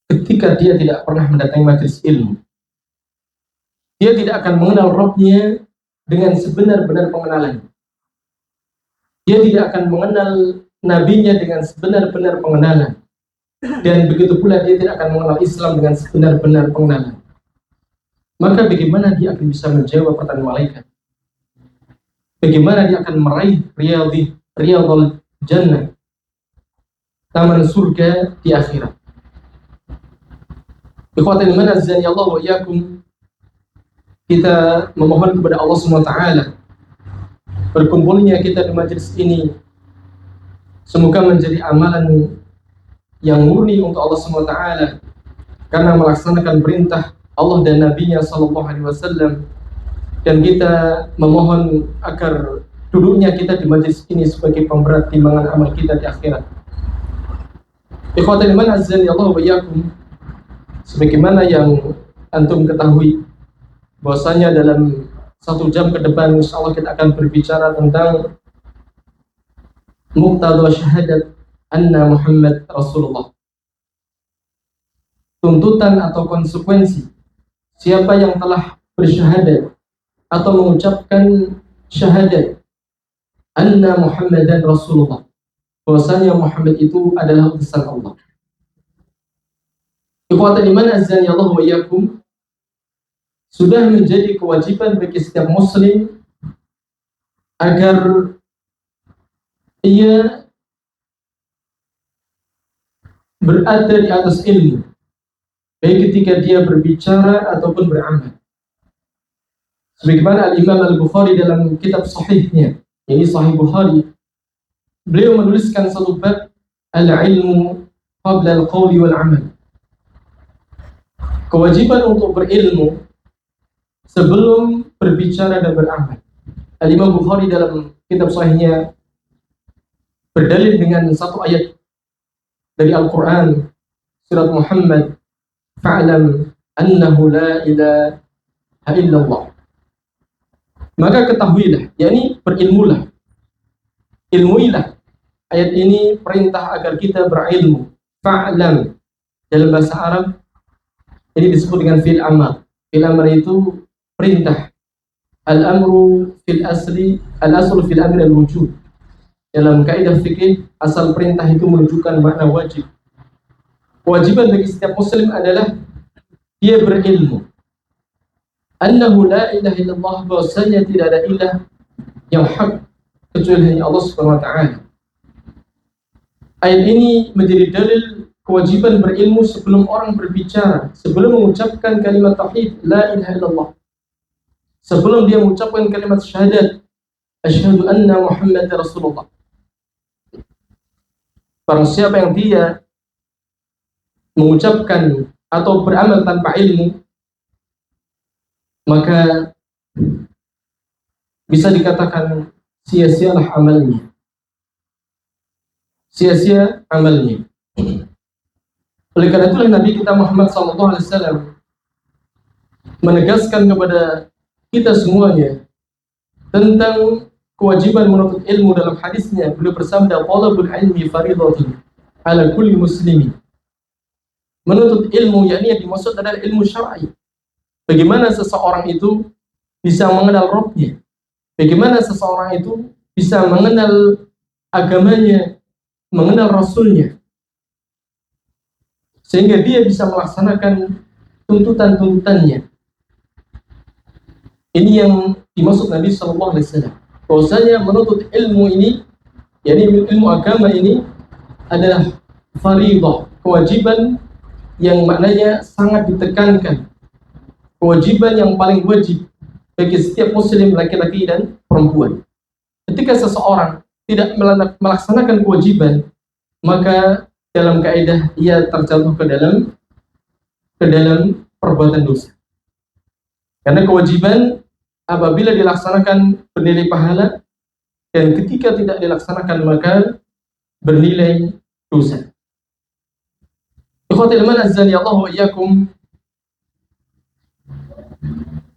ketika dia tidak pernah mendatangi majelis ilmu. Dia tidak akan mengenal Rabb-nya dengan sebenar-benar pengenalan. Dia tidak akan mengenal nabinya dengan sebenar-benar pengenalan. Dan begitu pula dia tidak akan mengenal Islam dengan sebenar-benar pengenalan. Maka bagaimana dia akan bisa menjawab pertanyaan malaikat? Bagaimana dia akan meraih riyadhul jannah, taman surga di akhirat? Ikhwatal iman azani Allah wa iyyakum, kita memohon kepada Allah SWT berkumpulnya kita di majelis ini semoga menjadi amalan yang murni untuk Allah SWT karena melaksanakan perintah Allah dan Nabi-Nya sallallahu alaihi wasallam, dan kita memohon agar duduknya kita di majelis ini sebagai pemberat timbangan amal kita di akhirat. Ikhwatal iman azani Allah wa iyyakum, sebagaimana yang antum ketahui bahwasanya dalam 1 jam ke depan insyaallah kita akan berbicara tentang muqtada syahadat anna Muhammad Rasulullah. Tuntutan atau konsekuensi siapa yang telah bersyahadat atau mengucapkan syahadat anna Muhammadan Rasulullah, bahwasanya Muhammad itu adalah utusan Allah. Ikhwatal iman azani Allah wa iyyakum, sudah menjadi kewajiban bagi setiap muslim agar ia berada di atas ilmu, baik ketika dia berbicara ataupun beramal. Sebagaimana Al-Imam Al-Bukhari dalam kitab sahihnya, ini Sahih Bukhari, beliau menuliskan satu bab al-ilmu qabla al-qawli wal-amal. Kewajiban untuk berilmu sebelum berbicara dan beramal. Al-Imam Bukhari dalam kitab sahihnya berdalil dengan satu ayat dari Al-Quran, surat Muhammad, fa'lam annahu la ilaha illallah. Maka ketahuilah, yakni berilmulah, ilmuilah. Ayat ini perintah agar kita berilmu. Fa'lam dalam bahasa Arab ini disebut dengan fil amr. Fil amr itu perintah. Al-amru fil asli, al-aslu fil amri al-wujud. Dalam kaidah fikih, asal perintah itu menunjukkan makna wajib. Kewajiban bagi setiap muslim adalah dia berilmu. Annahu la ilaha illallah, bahwasanya tidak ada ilah yang hak kecuali hanya Allah Subhanahu wa taala. Ayat ini menjadi dalil kewajiban berilmu sebelum orang berbicara, sebelum mengucapkan kalimat tauhid la ilaha illallah. Sebelum dia mengucapkan kalimat syahadat asyhadu anna Muhammadar Rasulullah. Barang siapa yang dia mengucapkan atau beramal tanpa ilmu, maka bisa dikatakan sia-sialah amalnya. Sia-sia amalnya. Oleh karena itulah Nabi kita Muhammad SAW menegaskan kepada kita semuanya tentang kewajiban menuntut ilmu. Dalam hadisnya beliau bersabda, talabul ilmi fardhatun ala kulli muslimin. Menuntut ilmu, yakni yang dimaksud adalah ilmu syar'i. Bagaimana seseorang itu bisa mengenal Rabb-nya, bagaimana seseorang itu bisa mengenal agamanya, mengenal Rasulnya, sehingga dia bisa melaksanakan tuntutan-tuntutannya. Ini yang dimaksud Nabi SAW. Bahwasanya menuntut ilmu ini, yakni ilmu agama ini adalah fardhah, kewajiban yang maknanya sangat ditekankan, kewajiban yang paling wajib bagi setiap muslim laki-laki dan perempuan. Ketika seseorang tidak melaksanakan kewajiban, maka dalam kaidah ia terjatuh ke dalam perbuatan dosa. Karena kewajiban apabila dilaksanakan bernilai pahala, dan ketika tidak dilaksanakan maka bernilai dosa. Ikhwatul iman azani Allah wa iyyakum,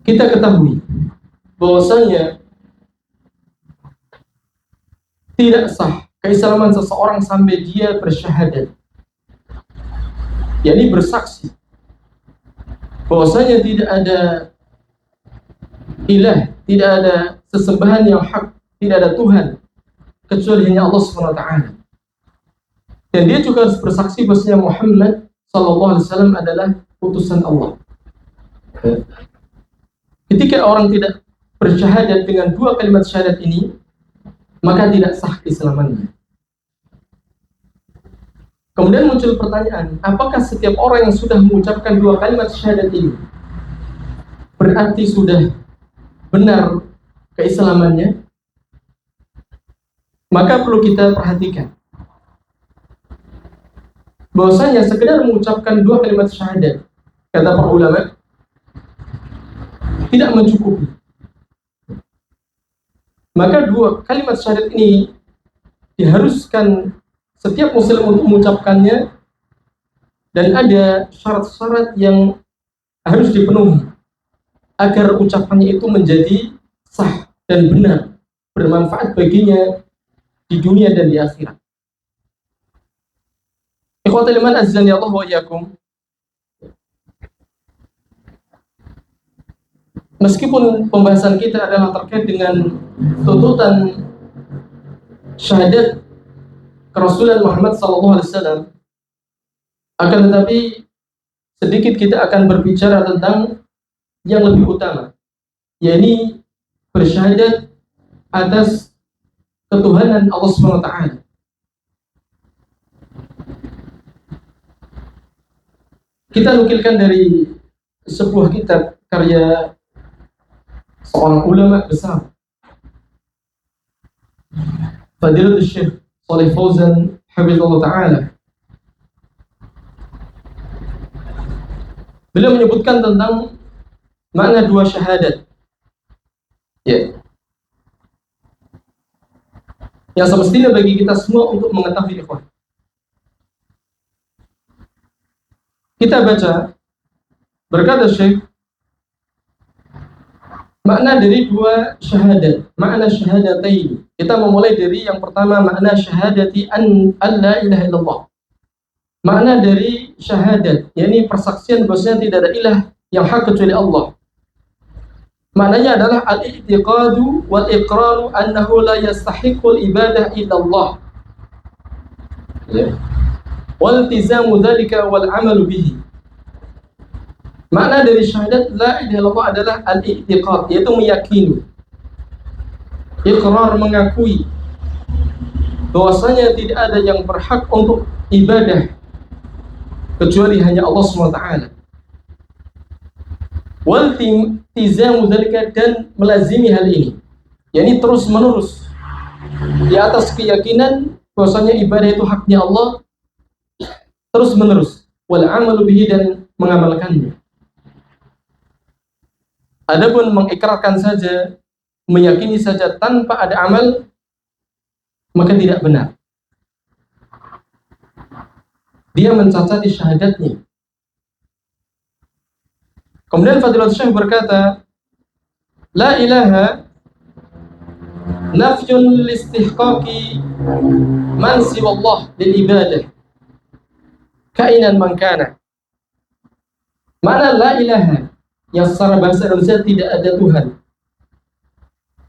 kita ketahui bahwasanya tidak sah keislaman seseorang sampai dia bersyahadat yakni bersaksi bahwasanya tidak ada ilah, tidak ada sesembahan yang hak, tidak ada Tuhan kecuali hanya Allah Subhanahu wa taala. Dan dia juga harus bersaksi bahwasanya Muhammad sallallahu alaihi wasallam adalah utusan Allah. Ketika orang tidak bersyahadat dengan dua kalimat syahadat ini, maka tidak sah keislamannya. Kemudian muncul pertanyaan, apakah setiap orang yang sudah mengucapkan dua kalimat syahadat ini berarti sudah benar keislamannya? Maka perlu kita perhatikan bahwasanya sekedar mengucapkan dua kalimat syahadat, kata para ulama, tidak mencukupi. Maka dua kalimat syahadat ini diharuskan setiap muslim untuk mengucapkannya, dan ada syarat-syarat yang harus dipenuhi agar ucapannya itu menjadi sah dan benar, bermanfaat baginya di dunia dan di akhirat. Ikhwatul iman azizani Allah wa iyyakum. Meskipun pembahasan kita adalah terkait dengan tuntutan syahadat kerasulan Muhammad SAW, akan tetapi sedikit kita akan berbicara tentang yang lebih utama, yakni bersyahadat atas ketuhanan Allah Subhanahu wa taala. Kita nukilkan dari sebuah kitab karya seorang ulama besar, Fadilatul Syekh Shalih Fauzan hafizahullah taala. Beliau menyebutkan tentang makna dua syahadat. Ya. Yang semestinya bagi kita semua untuk mengetahui, ikhwan. Kita baca, berkata Syekh, makna dari dua syahadat, makna syahadatain. Kita memulai dari yang pertama, makna syahadati an la ilaha illallah. Makna dari syahadat, yakni persaksian bahwasanya tidak ada ilah yang hak kecuali Allah. Maknanya adalah al-i'tiqadu wal iqraru annahu la yastahiqul ibadah illallah. Ya. Wal iltizamu dzalika wal amalu bihi. Makna dari syahadat la ilaha illallah adalah al-i'tiqad, yaitu meyakini, iqrar, mengakui bahwasanya tidak ada yang berhak untuk ibadah kecuali hanya Allah SWT. Wal iltizamu dzalika, dan melazimi hal ini, yakni terus menerus di atas keyakinan bahwasanya ibadah itu haknya Allah, terus menerus, wal amalu bihi, dan mengamalkannya. Adapun mengikrarkan saja, meyakini saja tanpa ada amal, maka tidak benar. Dia mencacati syahadatnya. Kemudian Fadilatul Syekh berkata, la ilaha nafyun listihqaqi man siwallah lil ibadah kainan man kana. Mana la ilaha, yang secara bahasa Indonesia tidak ada Tuhan.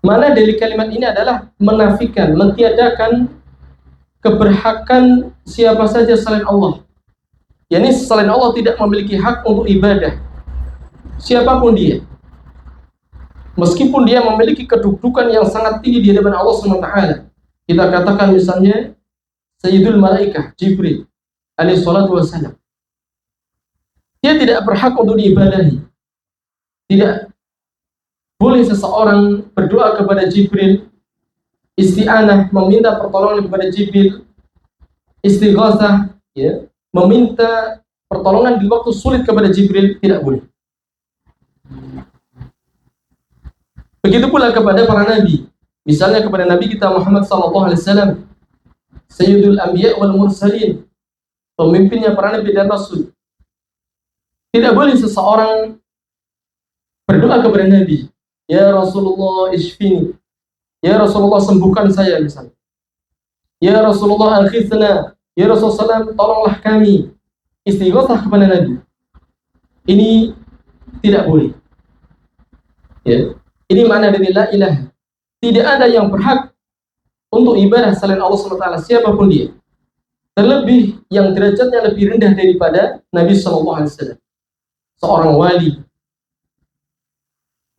Mana dari kalimat ini adalah menafikan, mentiadakan keberhakan siapa saja selain Allah. Yani selain Allah tidak memiliki hak untuk ibadah, siapapun dia, meskipun dia memiliki kedudukan yang sangat tinggi di hadapan Allah SWT. Kita katakan misalnya Sayyidul Malaikah Jibril alaihi salatu wassalam, dia tidak berhak untuk diibadahi. Tidak boleh seseorang berdoa kepada Jibril, isti'anah, meminta pertolongan kepada Jibril, istighatsah, ya, meminta pertolongan di waktu sulit kepada Jibril, tidak boleh. Begitu pula kepada para nabi, misalnya kepada Nabi kita Muhammad SAW, Sayyidul Anbiya wal Mursalin, pemimpinnya para nabi dan rasul. Tidak boleh seseorang berdoa kepada Nabi, ya Rasulullah ishfini, ya Rasulullah sembuhkan saya misalnya, ya Rasulullah al-khithna, ya Rasulullah tolonglah kami. istighatsah kepada Nabi. Ini tidak boleh. Ya. Ini makna dari la ilaha. Tidak ada yang berhak untuk ibadah selain Allah SWT, siapapun dia. Terlebih yang derajatnya lebih rendah daripada Nabi SAW. Seorang wali,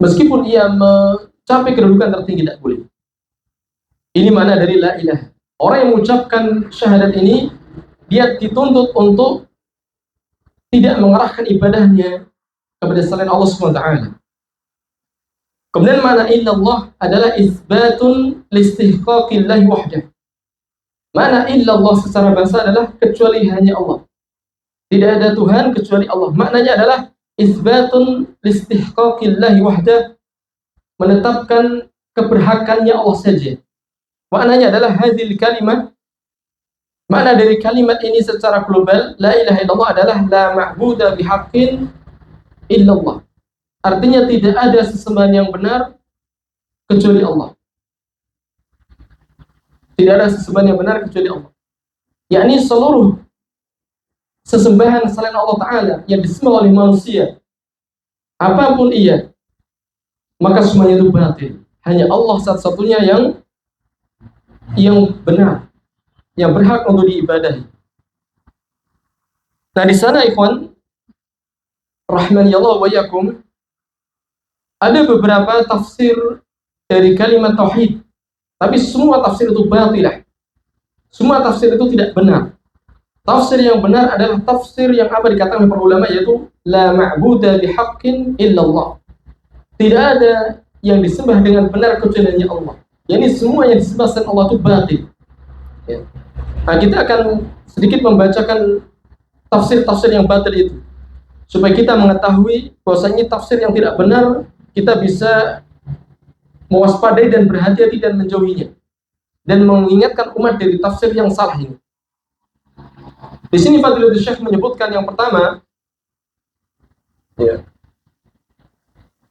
meskipun ia mencapai kedudukan tertinggi, tidak boleh. Ini makna dari la ilaha. Orang yang mengucapkan syahadat ini, dia dituntut untuk tidak mengarahkan ibadahnya kepada selain Allah SWT. Kemudian makna illallah adalah isbatun listihqaqillahi wahdah. Makna illallah secara bahasa adalah kecuali hanya Allah. Tidak ada Tuhan kecuali Allah. Maknanya adalah isbatun listihqaqillahi wahdah, menetapkan keberhakannya Allah saja. Maknanya adalah hadhil kalimat. Makna dari kalimat ini secara global, la ilaha illallah adalah la ma'buda bihaqqin illallah. Artinya tidak ada sesembahan yang benar kecuali Allah. Tidak ada sesembahan yang benar kecuali Allah. Yakni seluruh sesembahan selain Allah Ta'ala yang disembah oleh manusia, apapun ia, maka semuanya itu batil. Hanya Allah satu-satunya yang benar, yang berhak untuk diibadahi. Nah, di sana ikhwan rahmani Allah wa yakum, ada beberapa tafsir dari kalimat tauhid, tapi semua tafsir itu batilah. Semua tafsir itu tidak benar. Tafsir yang benar adalah tafsir yang apa dikatakan oleh para ulama, yaitu la ma'buda bihaqqin illallah. Tidak ada yang disembah dengan benar kecuali hanya Allah. Yani semua yang disembah selain Allah itu batil. Ya. Nah, kita akan sedikit membacakan tafsir-tafsir yang batil itu, supaya kita mengetahui bahwasanya tafsir yang tidak benar, kita bisa mewaspadai dan berhati-hati dan menjauhinya, dan mengingatkan umat dari tafsir yang salah ini. Di sini Fadilatul Syekh menyebutkan yang pertama, ya,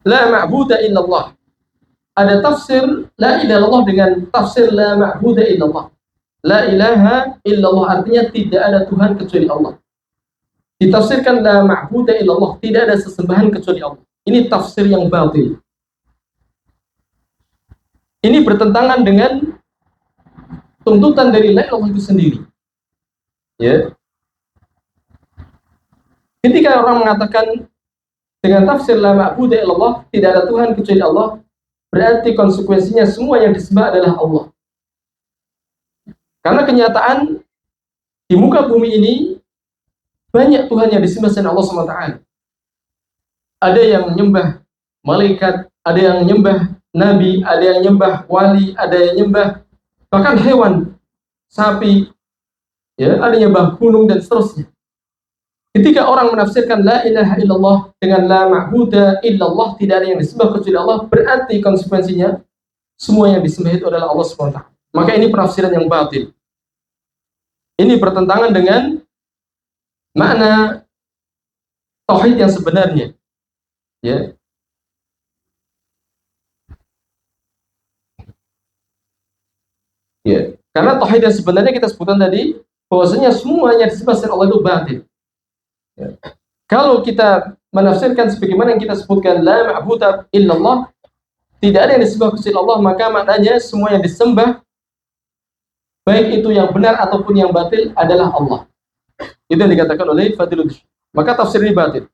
la ma'buda illallah. Ada tafsir la ilaha illallah dengan tafsir la ma'buda illallah. La ilaha illallah artinya tidak ada Tuhan kecuali Allah. Ditafsirkan la ma'buda illallah, tidak ada sesembahan kecuali Allah. Ini tafsir yang batil. Ini bertentangan dengan tuntutan dari la ilaha illallah itu sendiri. Ya. Ketika orang mengatakan dengan tafsir la ma'buda illallah, tidak ada Tuhan kecuali Allah, berarti konsekuensinya semua yang disembah adalah Allah. Karena kenyataan di muka bumi ini banyak Tuhan yang disembah selain Allah SWT. Ada yang menyembah malaikat, ada yang menyembah nabi, ada yang menyembah wali, ada yang menyembah bahkan hewan, sapi, ya, ada yang menyembah gunung dan seterusnya. Ketika orang menafsirkan la ilaha illallah dengan la ma'buda illallah, tidak ada yang disembah kecuali Allah, berarti konsekuensinya semua yang disembah itu adalah Allah SWT. Maka ini penafsiran yang batil. Ini bertentangan dengan makna tauhid yang sebenarnya. Ya. Ya. Karena tauhid yang sebenarnya kita sebutkan tadi, bahwasanya semuanya disembah selain Allah itu batil. Ya. Kalau kita menafsirkan sebagaimana yang kita sebutkan la ma'buda illallah, tidak ada yang disembah kecuali Allah, maka maknanya semua yang disembah, baik itu yang benar ataupun yang batil, adalah Allah. Itu yang dikatakan oleh Fadilul. Maka tafsir ini batil.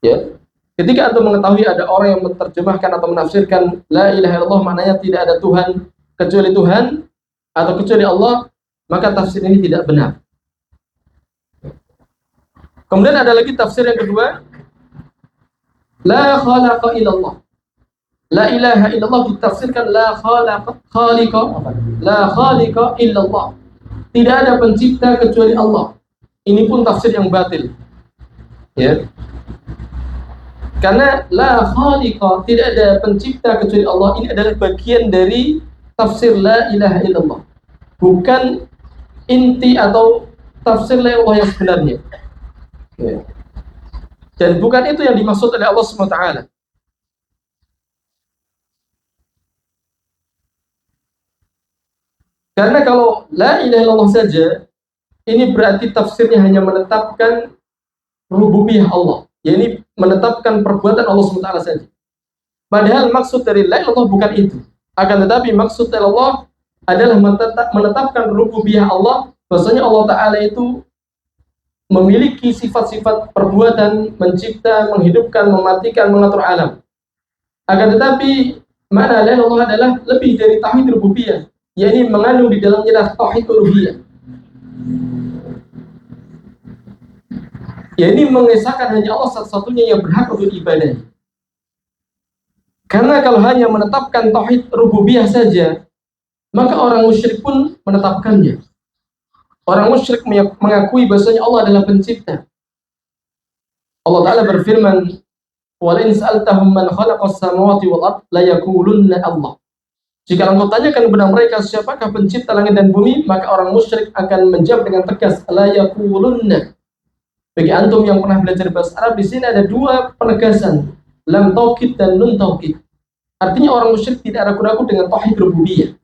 Ya. Ketika Anda mengetahui ada orang yang menerjemahkan atau menafsirkan la ilaha illallah maknanya tidak ada Tuhan kecuali Tuhan atau kecuali Allah, maka tafsir ini tidak benar. Kemudian ada lagi tafsir yang kedua, la khalaqa illallah. La ilaha illallah ditafsirkan la khaliqa, la khaliqa illallah. Tidak ada pencipta kecuali Allah. Ini pun tafsir yang batil. Ya. Karena la khaliqa, tidak ada pencipta kecuali Allah, ini adalah bagian dari tafsir la ilaha illallah, bukan inti atau tafsir la ilaha yang sebenarnya. Ya. Dan bukan itu yang dimaksud oleh Allah SWT. Karena kalau la ilaha illallah saja, ini berarti tafsirnya hanya menetapkan rububiyah Allah, yakni menetapkan perbuatan Allah SWT saja. Padahal maksud dari la ilaha illallah bukan itu. Akan tetapi maksud dari Allah adalah menetapkan rububiyah Allah, bahwasanya Allah Ta'ala itu memiliki sifat-sifat perbuatan, mencipta, menghidupkan, mematikan, mengatur alam. Akan tetapi makna la ilaha illallah adalah lebih dari tauhid rububiyah, yakni mengandung di dalamnya tauhid uluhiyah. Yakni mengesahkan hanya Allah satu-satunya yang berhak untuk ibadah. Karena kalau hanya menetapkan tauhid rububiyah saja, maka orang musyrik pun menetapkannya. Orang musyrik mengakui bahwasanya Allah adalah pencipta. Allah Ta'ala berfirman, "Wa in sa'altahum man khalaqas samawati wal ard la yaqulunna Allah." Jika engkau tanyakan kepada mereka siapakah pencipta langit dan bumi, maka orang musyrik akan menjawab dengan tegas, la yaqulunna. Bagi antum yang pernah belajar bahasa Arab, di sini ada dua penegasan, lam taukid dan nun taukid. Artinya orang musyrik tidak ragu-ragu dengan tauhid rububiyah.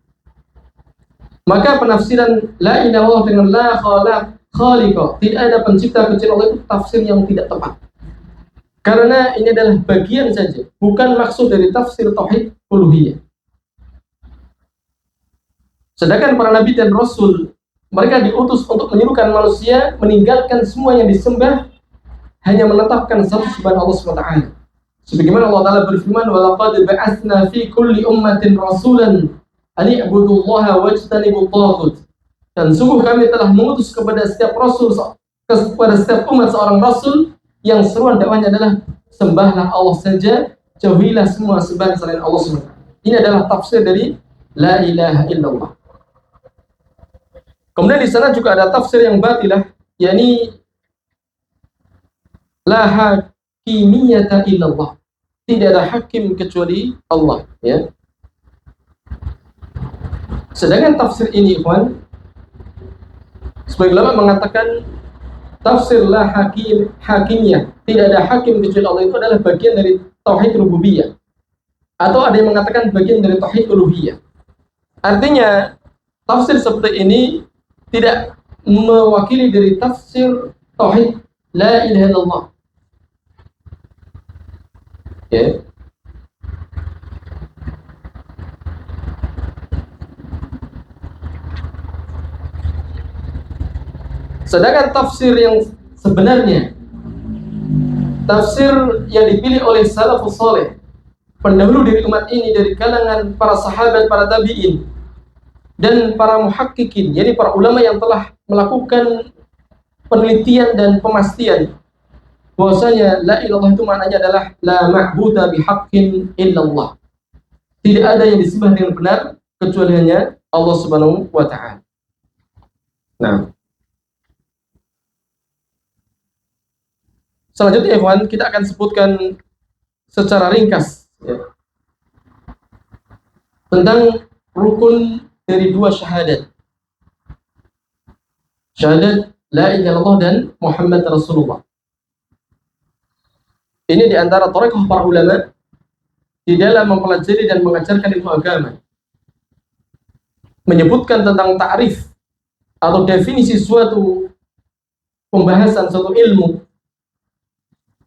Maka penafsiran la ilaha illallah dengan la khaliqa, tidak ada pencipta kecuali Allah, itu tafsir yang tidak tepat. Karena ini adalah bagian saja, bukan maksud dari tafsir tauhid uluhiyah. Sedangkan para nabi dan rasul, mereka diutus untuk menyuruhkan manusia meninggalkan semua yang disembah, hanya menetapkan satu sembah Allah SWT. Sebagaimana Allah Ta'ala berfirman, wa laqad ba'atsna fi kulli ummatin rasulan an i'budullaha wajtanibut taghut. Dan sungguh kami telah mengutus kepada setiap rasul, kepada setiap umat seorang rasul yang seruan dakwahnya adalah sembahlah Allah saja, jauhilah semua sembahan selain Allah SWT. Ini adalah tafsir dari la ilaha illallah. Kemudian di sana juga ada tafsir yang batilah, yakni la hakimiyata illallah. Tidak ada hakim kecuali Allah, ya. Sedangkan tafsir ini, ikhwan, sebagian ulama mengatakan tafsir la hakimiyah, tidak ada hakim kecuali Allah, itu adalah bagian dari tauhid rububiyah. Atau ada yang mengatakan bagian dari tauhid uluhiyah. Artinya tafsir seperti ini tidak mewakili dari tafsir tauhid la ilaha illallah. Ya. Sedangkan tafsir yang sebenarnya, tafsir yang dipilih oleh salafus saleh, pendahulu dari umat ini dari kalangan para sahabat, para tabi'in, dan para muhakkikin, jadi para ulama yang telah melakukan penelitian dan pemastian bahwasanya la ilaha illallah itu maknanya adalah la ma'buda bihaqqin illallah. Tidak ada yang disembah dengan benar kecuali hanya Allah Subhanahu wa ta'ala. Nah, selanjutnya ikhwan, kita akan sebutkan secara ringkas, ya, tentang rukun dari dua syahadat. Syahadat la ilaha illallah dan Muhammad Rasulullah. Ini di antara thariqah para ulama di dalam mempelajari dan mengajarkan ilmu agama. Menyebutkan tentang ta'rif atau definisi suatu pembahasan, suatu ilmu.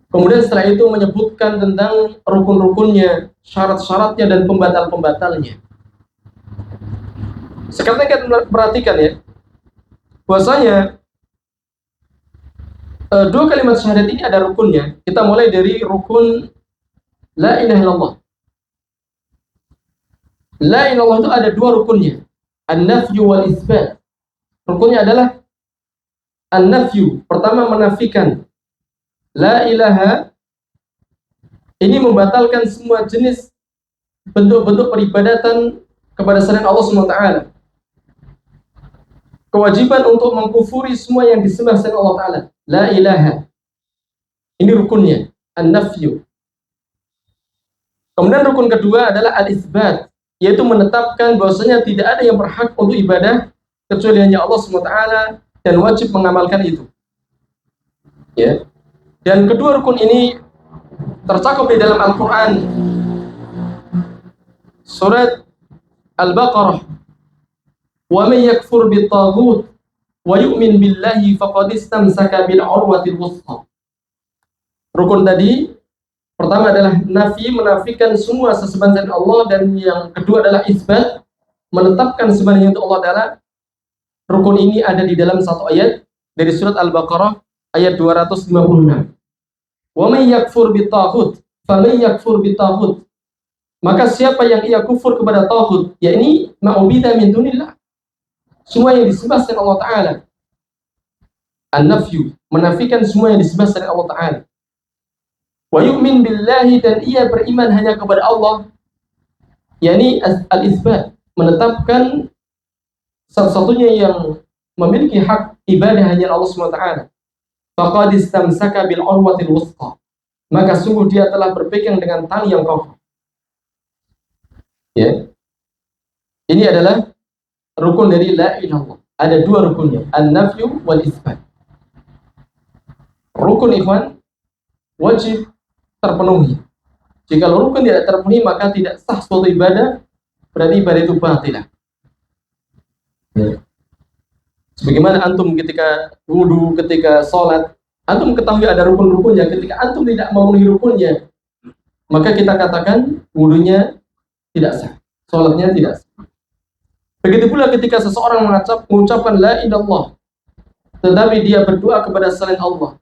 Kemudian setelah itu menyebutkan tentang rukun-rukunnya, syarat-syaratnya, dan pembatal-pembatalnya. Sekarang kita perhatikan, ya, bahwasanya dua kalimat syahadat ini ada rukunnya. Kita mulai dari rukun la ilaha illallah. La ilaha illallah itu ada dua rukunnya, an-nafyu wal isbat. Rukunnya adalah an-nafyu, pertama menafikan. La ilaha ini membatalkan semua jenis bentuk-bentuk peribadatan kepada selain Allah SWT. Kewajiban untuk mengkufuri semua yang disembah selain Allah Ta'ala. La ilaha. Ini rukunnya, an-nafyu. Kemudian rukun kedua adalah al-itsbat, yaitu menetapkan bahwasanya tidak ada yang berhak untuk ibadah kecuali hanya Allah SWT dan wajib mengamalkan itu. Ya. Dan kedua rukun ini tercakup di dalam Al-Quran. Surat Al-Baqarah. Wa may yakfur bit-taghut wa yu'min billahi faqad istamsaka bil urwatil wuthqa. Rukun tadi pertama adalah nafi, menafikan semua sesembahan selain Allah, dan yang kedua adalah isbat, menetapkan sebenarnya untuk Allah Ta'ala. Rukun ini ada di dalam satu ayat dari surat Al-Baqarah ayat 256. Wa may yakfur bitaghut faman yakfur bitaghut. Maka siapa yang ia kufur kepada taghut, yakni ma'ubida min dunillah, semua yang disembah selain Allah Ta'ala. An-nafyu, menafikan semua yang disembah selain Allah Ta'ala. Wa yu'min billahi, dan ia beriman hanya kepada Allah, yakni al-isbat, menetapkan satu-satunya yang memiliki hak ibadah hanya Allah SWT. Faqad istamsaka bil urwatil wuthqa, maka sungguh dia telah berpegang dengan tali yang kokoh. Ya. Ini adalah rukun dari la ilaha illallah. Ada dua rukunnya, an-nafyu wal isbat. Rukun ikhwan wajib terpenuhi. Jika rukun tidak terpenuhi, maka tidak sah suatu ibadah, berarti ibadah itu batilah. Ya. Sebagaimana antum ketika wudu, ketika sholat, antum ketahui ada rukun-rukunnya. Ketika antum tidak memenuhi rukunnya, maka kita katakan wudunya tidak sah, sholatnya tidak sah. Begitu pula ketika seseorang mengucapkan la ilallah, tetapi dia berdoa kepada selain Allah,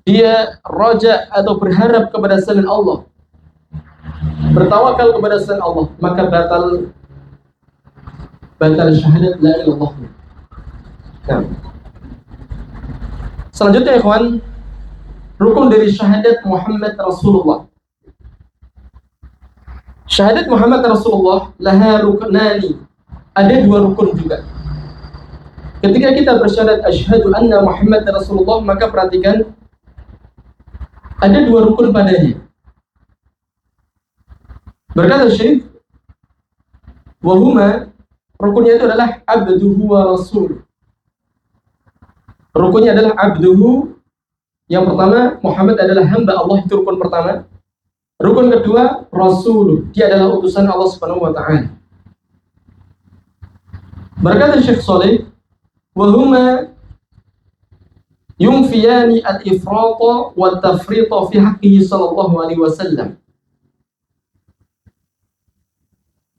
dia roja atau berharap kepada selain Allah, bertawakal kepada selain Allah, maka batal syahadat la ilallah. Nah, selanjutnya ikhwan, rukun dari syahadat Muhammad Rasulullah. Syahadat Muhammad Rasulullah laha ruknani, ada dua rukun juga. Ketika kita bersyahadat asyhadu anna Muhammad Rasulullah, maka perhatikan ada dua rukun padanya. Berkata Syekh, wahuma, rukunnya itu adalah abduhu wa rasul. Rukunnya adalah abduhu, yang pertama Muhammad adalah hamba Allah, itu rukun pertama. Rukun kedua rasul, dia adalah utusan Allah Subhanahu wa taala. Berkata Syekh Saleh, wahuma yunfiyani al-ifrata wa tafrita fi haqqihi sallallahu alaihi wasallam.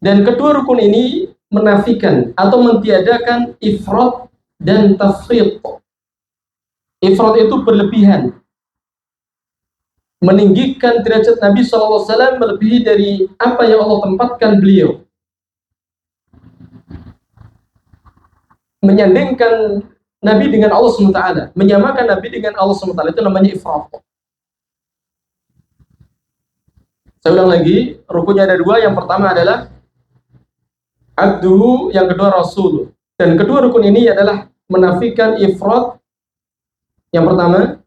Dan kedua rukun ini menafikan atau mentiadakan ifrat dan tafrit. Ifrat itu berlebihan, meninggikan derajat Nabi SAW melebihi dari apa yang Allah tempatkan beliau, menyandingkan Nabi dengan Allah SWT, menyamakan Nabi dengan Allah SWT, itu namanya ifrat. Saya ulang lagi, rukunnya ada dua. Yang pertama adalah abduhu, yang kedua rasul. Dan kedua rukun ini adalah menafikan ifrat yang pertama,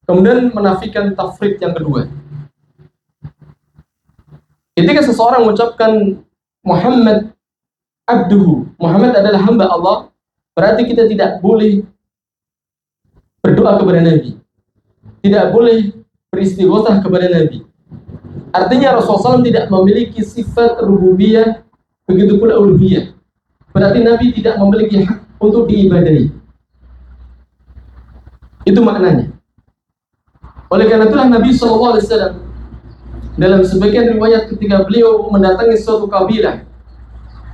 kemudian menafikan tafrid yang kedua. Ketika seseorang mengucapkan Muhammad abduhu, Muhammad adalah hamba Allah, berarti kita tidak boleh berdoa kepada Nabi, tidak boleh beristighotsah kepada Nabi. Artinya Rasulullah SAW tidak memiliki sifat rububiyah, begitu pula uluhiyah. Berarti Nabi tidak memiliki hak untuk diibadahi. Itu maknanya. Oleh karena itulah Nabi SAW dalam sebagian riwayat ketika beliau mendatangi suatu kabilah,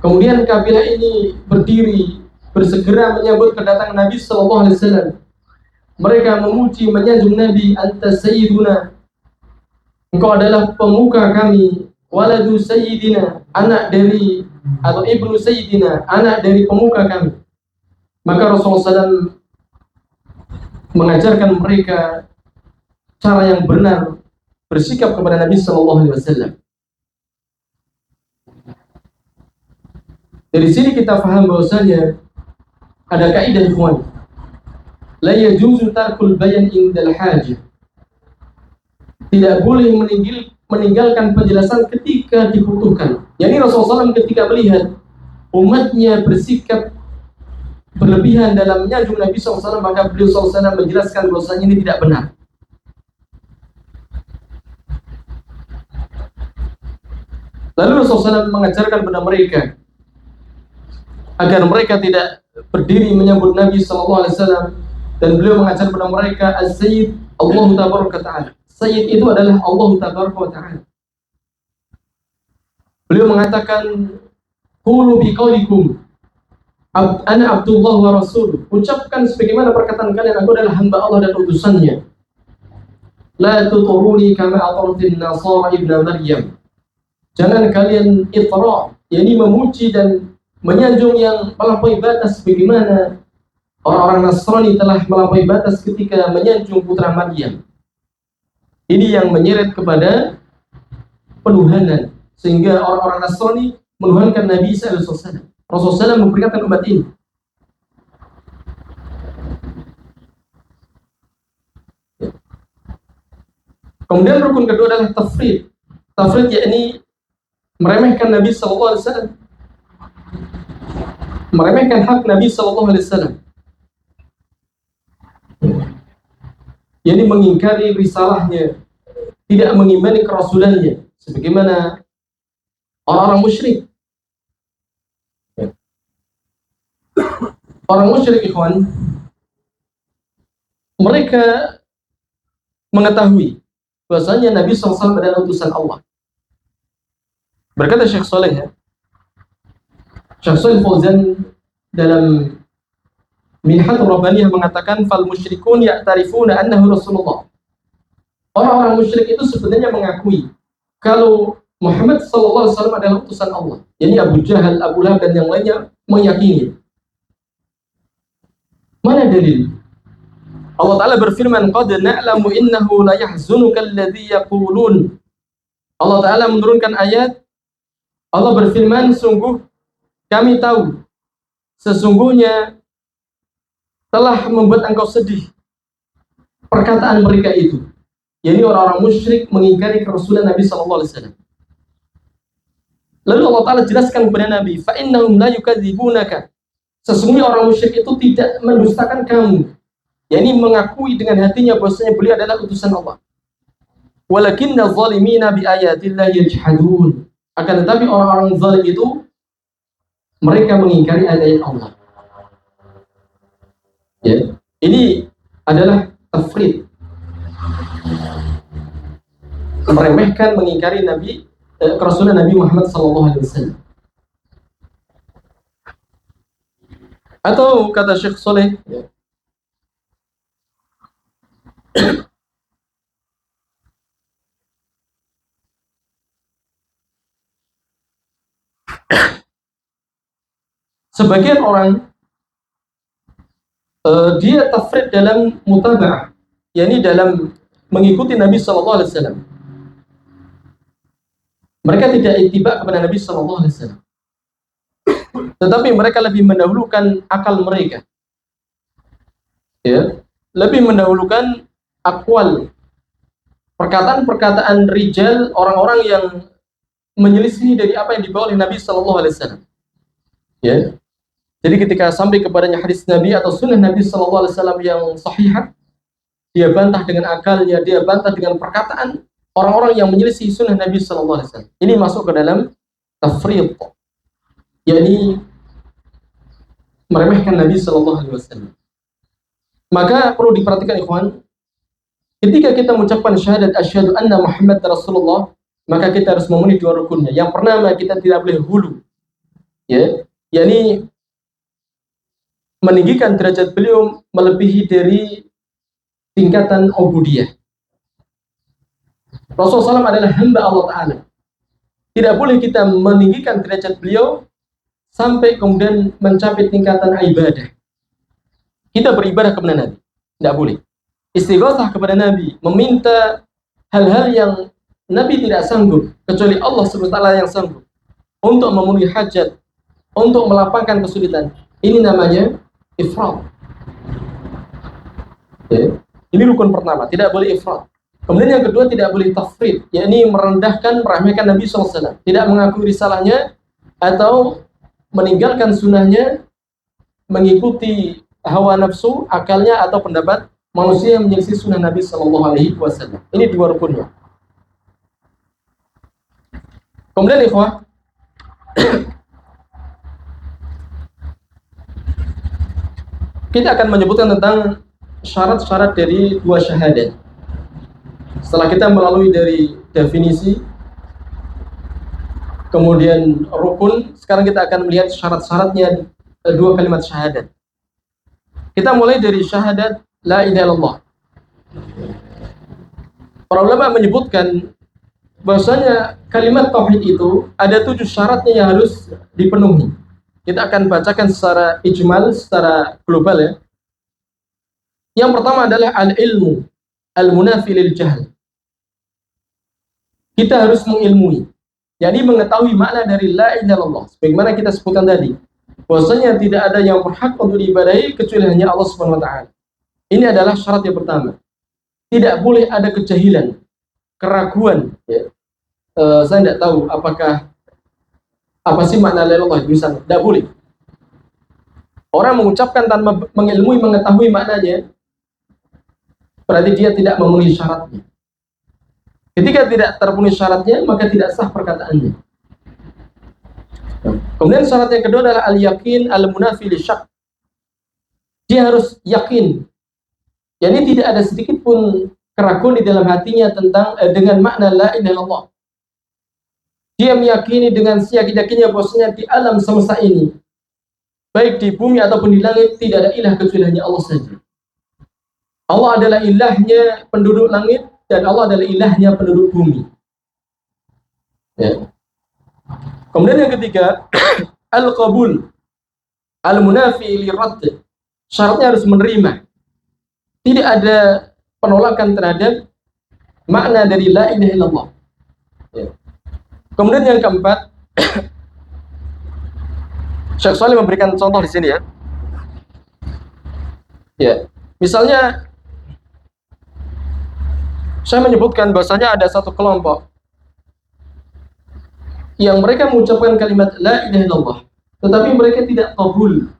kemudian kabilah ini berdiri bersegera menyambut kedatangan Nabi SAW. Mereka memuji, menyanjung Nabi, anta sayyiduna, engkau adalah pemuka kami, waladu sayyidina, anak dari atau ibnu sayyidina, anak dari pemuka kami. Maka Rasulullah SAW mengajarkan mereka cara yang benar bersikap kepada Nabi SAW. Dari sini kita paham bahwasanya ada kaidah ikhwan, la yajuzu tarkul bayan indal hajah. Tidak boleh meninggalkan penjelasan ketika dibutuhkan. Yani Rasulullah SAW ketika melihat umatnya bersikap berlebihan dalam menyanjung Nabi SAW, maka beliau SAW menjelaskan bahwasanya ini tidak benar. Lalu Rasulullah SAW mengajarkan kepada mereka agar mereka tidak berdiri menyambut Nabi Sallallahu Alaihi Wasallam dan beliau mengajar kepada mereka As-Sayyid Allah Tabaraka Ta'ala. Sayyid itu adalah Allah Tabaraka Ta'ala. Beliau mengatakan qulu biqaulikum ana Abdullah wa Rasul. Ucapkan sebagaimana perkataan kalian, aku adalah hamba Allah dan utusannya. La tuturuni kama atartin Nasara ibn Maryam. Jangan kalian itra, yakni memuji dan menyanjung yang melampaui batas sebagaimana orang-orang Nasrani telah melampaui batas ketika menyanjung putra Maryam. Ini yang menyeret kepada penuhanan, sehingga orang-orang Nasrani menuhankan Nabi Isa alaihissalam. Rasulullah SAW memperingatkan umat ini. Kemudian rukun kedua adalah tafrid. Tafrid yakni meremehkan Nabi Sallallahu Alaihi Wasallam, meremehkan hak Nabi Sallallahu Alaihi Wasallam, yakni mengingkari risalahnya, tidak mengimani kerasulannya, sebagaimana orang-orang musyrik. Orang musyrik, ikhwan, mereka mengetahui bahwasanya Nabi SAW adalah utusan Allah. Berkata Syekh Saleh, Syekh Shalih Fauzan dalam Minhatul Rabbaniyah mengatakan fal musyrikun ya'tarifuna annahu Rasulullah. Orang-orang musyrik itu sebenarnya mengakui kalau Muhammad sallallahu alaihi wasallam adalah utusan Allah. Yani Abu Jahal, Abu Lahab dan yang lainnya meyakini. Mana dalil? Allah Ta'ala berfirman, qad na'lamu innahu la yahzunuka alladhi yaqulun. Allah Ta'ala menurunkan ayat, Allah berfirman, sungguh kami tahu sesungguhnya telah membuat engkau sedih perkataan mereka itu, yakni orang-orang musyrik mengingkari kerasulan Nabi sallallahu alaihi wasallam. Lalu Allah Ta'ala jelaskan kepada Nabi, fa innahum la yukadzibunaka. Sesungguhnya orang musyrik itu tidak mendustakan kamu, yakni mengakui dengan hatinya bahwasanya beliau adalah utusan Allah. Walakinna zalimina bi ayatillahi yajhadun. Akan tetapi orang-orang zalim itu mereka mengingkari ayat Allah. Ya, ini adalah tafrid, meremehkan, mengingkari Nabi, kerasulan Nabi Muhammad SAW. Atau kata Syekh Saleh, ya, sebagian orang dia tafrid dalam mutaba'ah, yakni dalam mengikuti Nabi Sallallahu Alaihi Wasallam. Mereka tidak ittiba kepada Nabi Sallallahu Alaihi Wasallam, tetapi mereka lebih mendahulukan akal mereka, ya, lebih mendahulukan akwal, perkataan-perkataan rijal, orang-orang yang menyelisih dari apa yang dibawa oleh Nabi Sallallahu Alaihi Wasallam. Ya, jadi ketika sampai kepadanya hadis Nabi atau sunnah Nabi Sallallahu Alaihi Wasallam yang sahihah, dia bantah dengan akalnya, dia bantah dengan perkataan orang-orang yang menyelisih sunnah Nabi Sallallahu Alaihi Wasallam. Ini masuk ke dalam tafriq, yakni meremehkan Nabi Sallallahu Alaihi Wasallam. Maka perlu diperhatikan, ikhwan, ketika kita mengucapkan syahadat asyhadu anna Muhammad Rasulullah, maka kita harus memenuhi dua rukunnya. Yang pertama, kita tidak boleh hulu, ya, yakni meninggikan derajat beliau melebihi dari tingkatan ubudiyah. Rasulullah SAW adalah hamba Allah Ta'ala. Tidak boleh kita meninggikan derajat beliau sampai kemudian mencapai tingkatan ibadah. Kita beribadah kepada Nabi, tidak boleh. Istighatsah kepada Nabi, meminta hal-hal yang Nabi tidak sanggup, kecuali Allah SWT yang sanggup, untuk memenuhi hajat, untuk melapangkan kesulitan. Ini namanya ifrat. Ya. Ini rukun pertama, tidak boleh ifrat. Kemudian yang kedua, tidak boleh tafrid, yakni merendahkan, meremehkan Nabi SAW, tidak mengakui risalahnya atau meninggalkan sunnahnya, mengikuti hawa nafsu, akalnya atau pendapat manusia yang menyelisih sunnah Nabi SAW. Ini dua rukunnya. Kemudian ikhwah, kita akan menyebutkan tentang syarat-syarat dari dua syahadat. Setelah kita melalui dari definisi, kemudian rukun, sekarang kita akan melihat syarat-syaratnya dua kalimat syahadat. Kita mulai dari syahadat la ilaha illallah. Para ulama menyebutkan bahwasanya kalimat tauhid itu ada 7 syaratnya yang harus dipenuhi. Kita akan bacakan secara ijmal, secara global ya. Yang pertama adalah al-ilmu, al-munafi lil jahl. Kita harus mengilmui, jadi mengetahui makna dari la ilaha illallah. Sebagaimana kita sebutkan tadi, bahwasanya tidak ada yang berhak untuk diibadahi kecuali hanya Allah Subhanahu wa taala. Ini adalah syarat yang pertama. Tidak boleh ada kejahilan, keraguan ya. Saya tidak tahu apakah apa sih makna la ilaha illallah misalnya, tidak boleh. Orang mengucapkan tanpa mengilmui, mengetahui maknanya, berarti dia tidak memenuhi syaratnya. Ketika tidak terpenuhi syaratnya, maka tidak sah perkataannya. Kemudian syarat yang kedua adalah al-yakin al-munafi lisyak. Dia harus yakin. Yani tidak ada sedikit pun keraguan di dalam hatinya tentang dengan makna la ilaha illallah. Dia meyakini dengan seyakin-yakinnya bahwasanya di alam semesta ini, baik di bumi ataupun di langit, tidak ada ilah kecuali hanya Allah saja. Allah adalah ilahnya penduduk langit, dan Allah adalah ilahnya penduduk bumi. Ya. Kemudian yang ketiga, al-qabul, al-munafi lirad. Syaratnya harus menerima. Tidak ada penolakan terhadap makna dari la ilaha illallah. Ya. Kemudian yang keempat, Syekh Shalih memberikan contoh di sini ya. Ya, misalnya saya menyebutkan bahasanya ada satu kelompok yang mereka mengucapkan kalimat la ilaha illallah, tetapi mereka tidak qabul,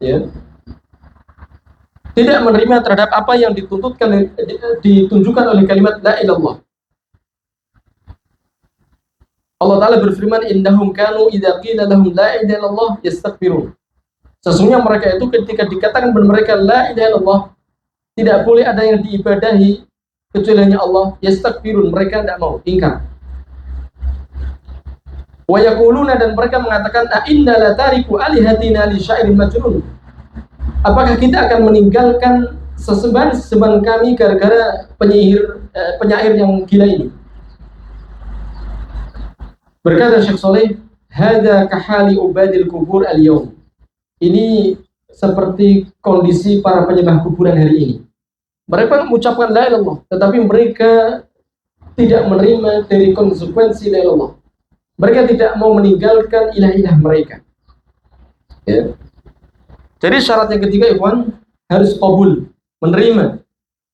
ya, tidak menerima terhadap apa yang ditunjukkan oleh kalimat la ilaha illallah. Allah Ta'ala berfirman, innahum kanu idza qila lahum la ilaha illallah yastakbirun. Sesungguhnya mereka itu ketika dikatakan kepada mereka la ilaha illallah, tidak boleh ada yang diibadahi kecuali hanya Allah, yastakbirun, mereka tidak mau, ingkar. Wa yaquluna, dan mereka mengatakan, a inna la tariku alihatina li syairin majnun. Apakah kita akan meninggalkan sesembahan kami gara-gara penyair yang gila ini? Berkata Syekh Shalih, hadza kahali ubadil kubur al-yawm. Ini seperti kondisi para penyembah kuburan hari ini. Mereka mengucapkan la ilaha illallah, tetapi mereka tidak menerima dari konsekuensi la ilaha illallah. Mereka tidak mau meninggalkan ilah-ilah mereka. Ya. Jadi syarat yang ketiga, ikhwan, harus qabul, menerima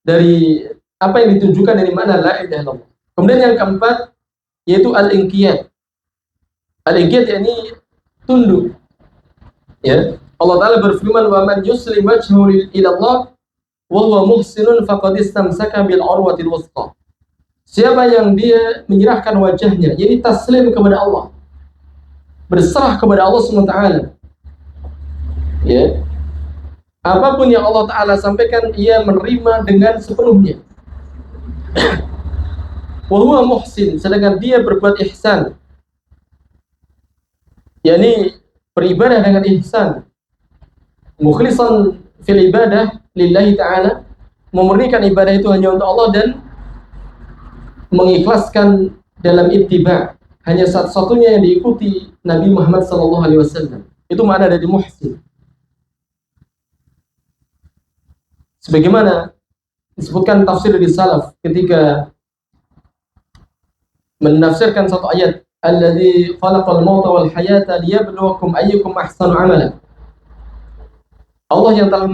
dari apa yang ditunjukkan dari mana la ilaha illallah. Kemudian yang keempat, yaitu al-inqiyad. Al-inqiyad yakni tunduk. Ya. Allah Ta'ala berfirman, wa man yuslim wajhahu ila Allah wa huwa muhsinun faqad istamsaka bil urwatil wuthqa. Siapa yang dia menyerahkan wajahnya, jadi taslim kepada Allah, berserah kepada Allah SWT, ya, apapun yang Allah Ta'ala sampaikan, ia menerima dengan sepenuhnya. Wa huwa muhsin, sedangkan dia berbuat ihsan, yakni beribadah dengan ihsan, mukhlisan fil ibadah lillahi ta'ala, memurnikan ibadah itu hanya untuk Allah dan mengikhlaskan dalam ittiba, hanya satu-satunya yang diikuti Nabi Muhammad SAW. Itu makna dari muhsin. Sebagaimana disebutkan tafsir dari salaf ketika menafsirkan satu ayat, alladzi khalaqal mauta wal hayata liyabluwakum ayyukum ahsanu amala. Allah yang telah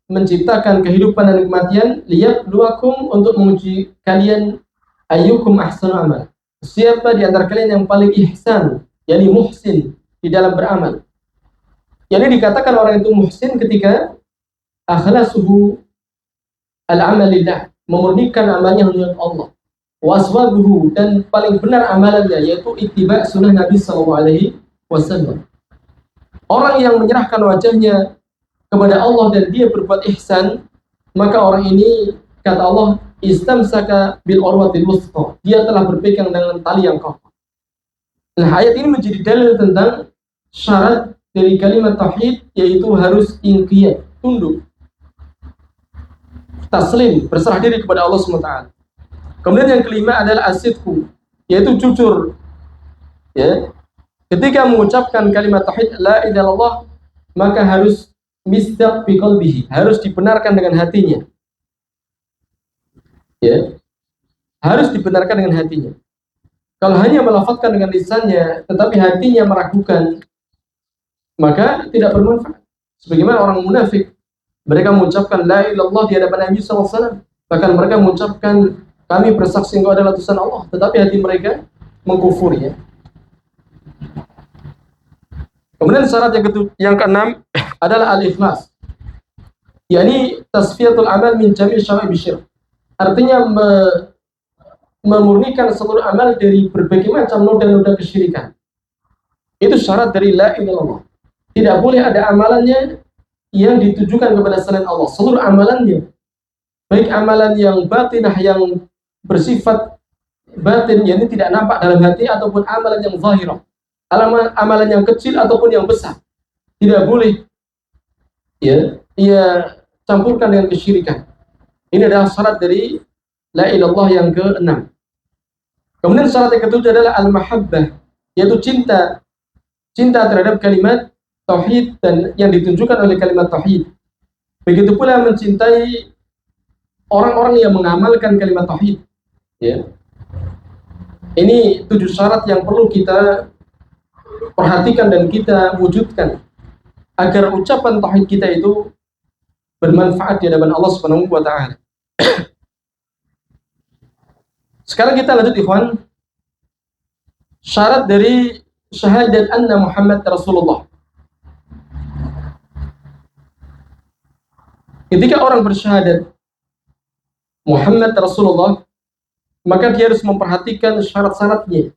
menciptakan kehidupan dan kematian, liyabluwakum, untuk menguji kalian, ayyukum ahsanu amal, siapa di antara kalian yang paling ihsan, yakni muhsin di dalam beramal. Yani dikatakan orang itu muhsin ketika akhlasuhu al-amal lillah, memurnikan amalnya untuk Allah, waswabuhu, dan paling benar amalannya yaitu ittiba sunnah Nabi SAW. Orang yang menyerahkan wajahnya kepada Allah dan dia berbuat ihsan, maka orang ini, kata Allah, istamsaka bil urwatil wuthqa, dia telah berpegang dengan tali yang kokoh. Nah, ayat ini menjadi dalil tentang syarat dari kalimat tauhid, yaitu harus inqiyad, tunduk, taslim, berserah diri kepada Allah SWT. Kemudian yang kelima adalah asidku, yaitu jujur. Ya, ketika mengucapkan kalimat tauhid la ilaha illallah, maka harus misdaq bi qalbihi, harus dibenarkan dengan hatinya. Ya, harus dibenarkan dengan hatinya. Kalau hanya melafazkan dengan lisannya tetapi hatinya meragukan, maka tidak bermanfaat. Sebagaimana orang munafik, mereka mengucapkan la ilaha illallah di hadapan Nabi SAW, bahkan mereka mengucapkan kami bersaksi engkau adalah utusan Allah, tetapi hati mereka mengkufuri. Ya. Kemudian syarat yang keenam adalah al-ikhlas, yakni tasfiyatul amal min jami' syawa'ib syirk. Artinya memurnikan seluruh amal dari berbagai macam noda-noda kesyirikan. Itu syarat dari la ilaha illallah. Tidak boleh ada amalannya yang ditujukan kepada selain Allah. Seluruh amalannya, baik amalan yang batinah, yang bersifat batin, yakni tidak nampak dalam hati, ataupun amalan yang zahirah, amalan yang kecil ataupun yang besar, tidak boleh ia campurkan dengan kesyirikan. Ini adalah syarat dari la ilaha illallah yang keenam. Kemudian syarat yang ketujuh adalah al-mahabbah, yaitu cinta terhadap kalimat tauhid dan yang ditunjukkan oleh kalimat tauhid. Begitu pula mencintai orang-orang yang mengamalkan kalimat tauhid. Ya. Ini 7 syarat yang perlu kita perhatikan dan kita wujudkan agar ucapan tauhid kita itu bermanfaat di hadapan Allah Subhanahu wa taala. Sekarang kita lanjut, ikhwan. Syarat dari syahadat anna Muhammad Rasulullah. Ketika orang bersyahadat Muhammad Rasulullah, maka dia harus memperhatikan syarat-syaratnya.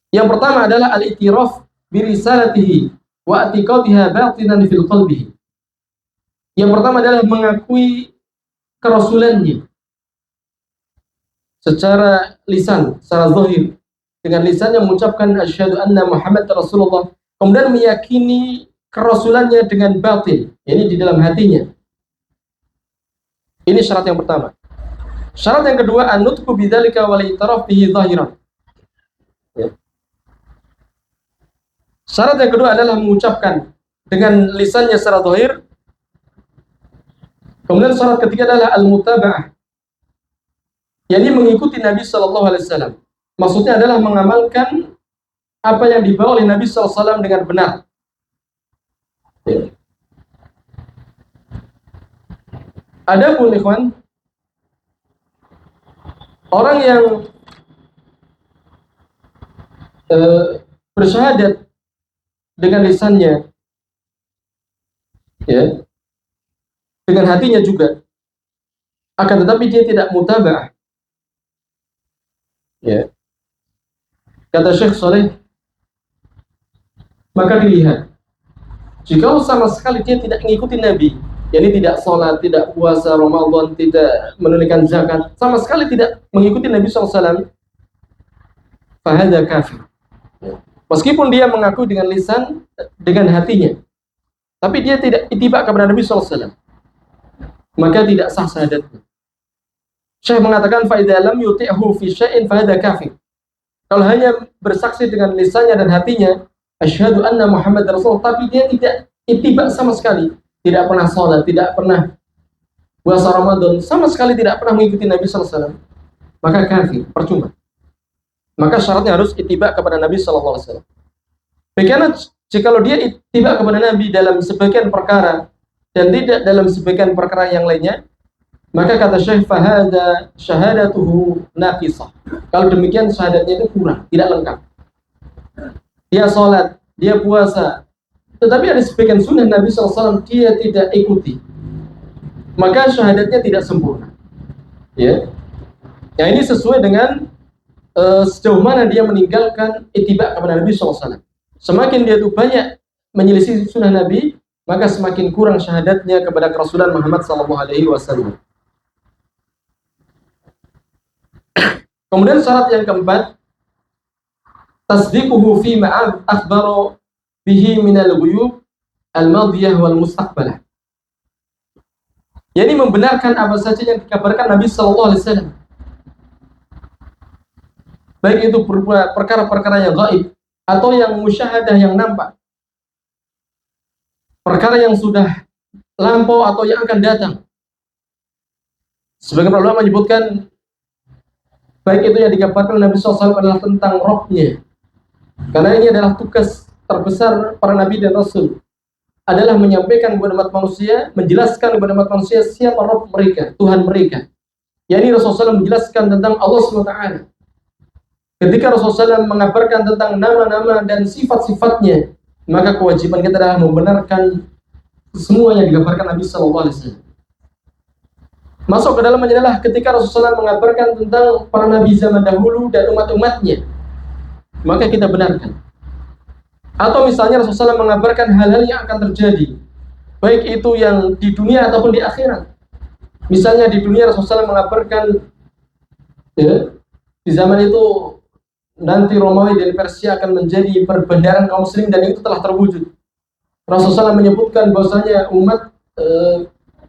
Yang pertama adalah al-i'tiraf bi risalatihi wa i'tiqadiha batinan fil qalbi. Yang pertama adalah mengakui kerasulannya secara lisan, secara zahir, dengan lisannya mengucapkan asyhadu anna Muhammad Rasulullah, kemudian meyakini kerasulannya dengan batin, yakni di dalam hatinya. Ini syarat yang pertama. Syarat yang kedua, an-nutqu bidzalika wal i'tiraf bihi zahiran. Ya. Syarat yang kedua adalah mengucapkan dengan lisannya secara zahir. Kemudian syarat ketiga adalah al-mutaba'ah, yakni mengikuti Nabi Sallallahu Alaihi Wasallam. Maksudnya adalah mengamalkan apa yang dibawa oleh Nabi Sallallahu Alaihi Wasallam dengan benar. Ya. Adapun ikhwan, orang yang bersyahadat dengan lisannya, ya, dengan hatinya juga, akan tetapi dia tidak mutaba'ah. Ya. Kata Syekh Saleh, maka dilihat, jika sama sekali dia tidak mengikuti Nabi, yakni tidak sholat, tidak puasa Ramadan, tidak menunaikan zakat, sama sekali tidak mengikuti Nabi SAW, fahadha kafir. Meskipun dia mengaku dengan lisan, dengan hatinya, tapi dia tidak ittiba kepada Nabi SAW, maka tidak sah syahadatnya. Syekh mengatakan fa idza lam yuti'hu fi syai'in fa hadza kafir. Kalau hanya bersaksi dengan lisannya dan hatinya asyhadu anna Muhammad Rasul, tapi dia tidak ittiba sama sekali, tidak pernah sholat, tidak pernah puasa Ramadan, sama sekali tidak pernah mengikuti Nabi sallallahu alaihi wasallam, maka kafir, percuma. Maka syaratnya harus ittiba kepada Nabi sallallahu alaihi wasallam. Bagaimana jikalau dia ittiba kepada Nabi dalam sebagian perkara dan tidak dalam sebagian perkara yang lainnya? Maka kata Syekh, fahada syahadatuhu naqisah. Kalau demikian syahadatnya itu kurang, tidak lengkap. Dia sholat, dia puasa, tetapi ada sebagian sunnah Nabi SAW dia tidak ikuti, maka syahadatnya tidak sempurna. Ya, yang ini sesuai dengan sejauh mana dia meninggalkan ittiba kepada Nabi SAW. Semakin dia itu banyak menyelisih sunnah Nabi, maka semakin kurang syahadatnya kepada kerasulan Muhammad SAW. Kemudian syarat yang keempat, tasdiquhu fi ma akhbara bihi minal ghuyub al-madiyah wal mustaqbalah. Yani membenarkan apa saja yang dikabarkan Nabi sallallahu alaihi wasallam. Baik itu perkara-perkara yang gaib atau yang musyahadah yang nampak. Perkara yang sudah lampau atau yang akan datang. Sebagian ulama menyebutkan baik itu yang dikabarkan Nabi SAW adalah tentang rohnya. Karena ini adalah tugas terbesar para nabi dan rasul, adalah menyampaikan kepada umat manusia, menjelaskan kepada umat manusia siapa roh mereka, Tuhan mereka. Yani Rasulullah SAW menjelaskan tentang Allah SWT. Ketika Rasulullah SAW mengabarkan tentang nama-nama dan sifat-sifatnya, maka kewajiban kita adalah membenarkan semua yang dikabarkan Nabi SAW. Masuk ke dalamnya adalah ketika Rasulullah SAW mengabarkan tentang para nabi zaman dahulu dan umat-umatnya, maka kita benarkan. Atau misalnya Rasulullah SAW mengabarkan hal-hal yang akan terjadi, baik itu yang di dunia ataupun di akhirat. Misalnya di dunia Rasulullah SAW mengabarkan di zaman itu nanti Romawi dan Persia akan menjadi perbendaharaan kaum muslim, dan itu telah terwujud. Rasulullah SAW menyebutkan bahwasanya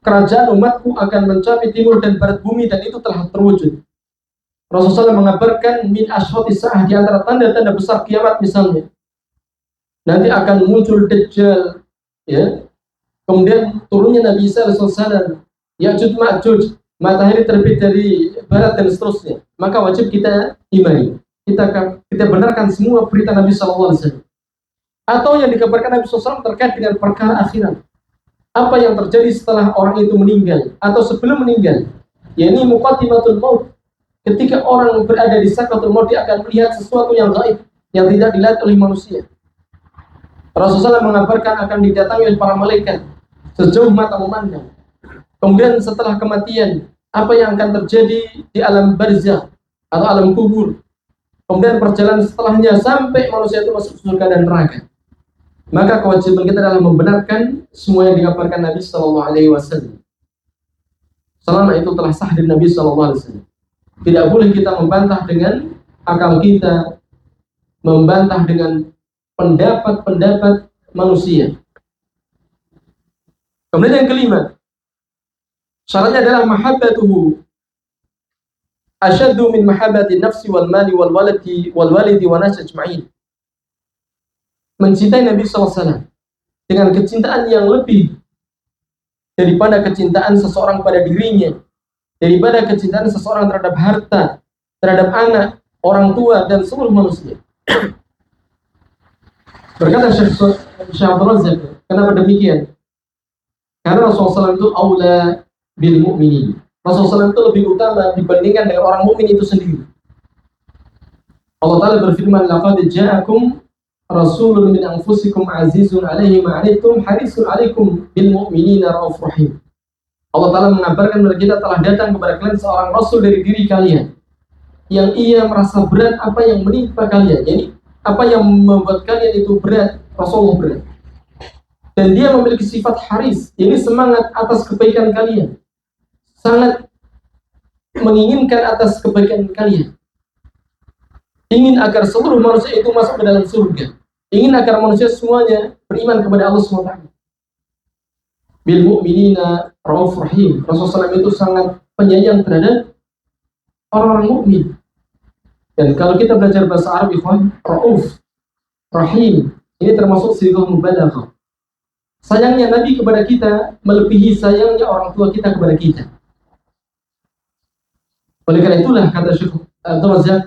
kerajaan umatku akan mencapai timur dan barat bumi, dan itu telah terwujud. Rasulullah SAW mengabarkan min asyratis sa'ah, di antara tanda-tanda besar kiamat misalnya, nanti akan muncul Dajjal, ya. Kemudian turunnya Nabi Isa alaihissalam, Ya'juj Ma'juj, matahari terbit dari barat dan seterusnya. Maka wajib kita imani. Kita benarkan semua berita Nabi SAW. Atau yang dikabarkan Nabi SAW terkait dengan perkara akhirat. Apa yang terjadi setelah orang itu meninggal atau sebelum meninggal. Yani muqaddimatul maut. Ketika orang berada di sakratul maut, dia akan melihat sesuatu yang gaib, yang tidak dilihat oleh manusia. Rasulullah mengabarkan akan didatangi oleh para malaikat sejauh mata memandang. Kemudian setelah kematian, apa yang akan terjadi di alam barzakh atau alam kubur. Kemudian perjalanan setelahnya sampai manusia itu masuk surga dan neraka. Maka kewajiban kita adalah membenarkan semua yang dikabarkan Nabi Sallallahu Alaihi Wasallam. Selama itu telah sah dari Nabi Sallallahu Alaihi Wasallam. Tidak boleh kita membantah dengan akal kita, membantah dengan pendapat-pendapat manusia. Kemudian yang kelima, syaratnya adalah mahabbatuhu asyaddu min mahabbati nafsi wal mali wal walidi wa nas ajma'in. Mencintai Nabi SAW dengan kecintaan yang lebih daripada kecintaan seseorang pada dirinya, daripada kecintaan seseorang terhadap harta, terhadap anak, orang tua, dan seluruh manusia. Berkata Syekh Abdul Razak, kenapa demikian? Karena Rasulullah SAW itu aula bil mu'minin. Rasulullah SAW itu lebih utama dibandingkan dengan orang mukmin itu sendiri. Allah Ta'ala berfirman, laqad ja'akum rasulun min anfusikum azizun alaihi ma'anittum harisun alaikum bil mu'minina raufur rahim. Allah Ta'ala mengabarkan kepada kita, telah datang kepada kalian seorang rasul dari diri kalian, yang ia merasa berat apa yang menimpa kalian. Jadi apa yang membuat kalian itu berat, Rasulullah berat. Dan dia memiliki sifat haris, ini semangat atas kebaikan kalian, sangat menginginkan atas kebaikan kalian, ingin agar seluruh manusia itu masuk ke dalam surga, ingin agar manusia semuanya beriman kepada Allah SWT. Bil mu'minina raufur rahim. Rasulullah SAW itu sangat penyayang terhadap orang-orang mukmin. Dan kalau kita belajar bahasa Arab, ikhwan, rauf, rahim, ini termasuk sighah mubalaghah. Sayangnya Nabi kepada kita melebihi sayangnya orang tua kita kepada kita. Oleh karena itulah kata Syekh Abdul Razak,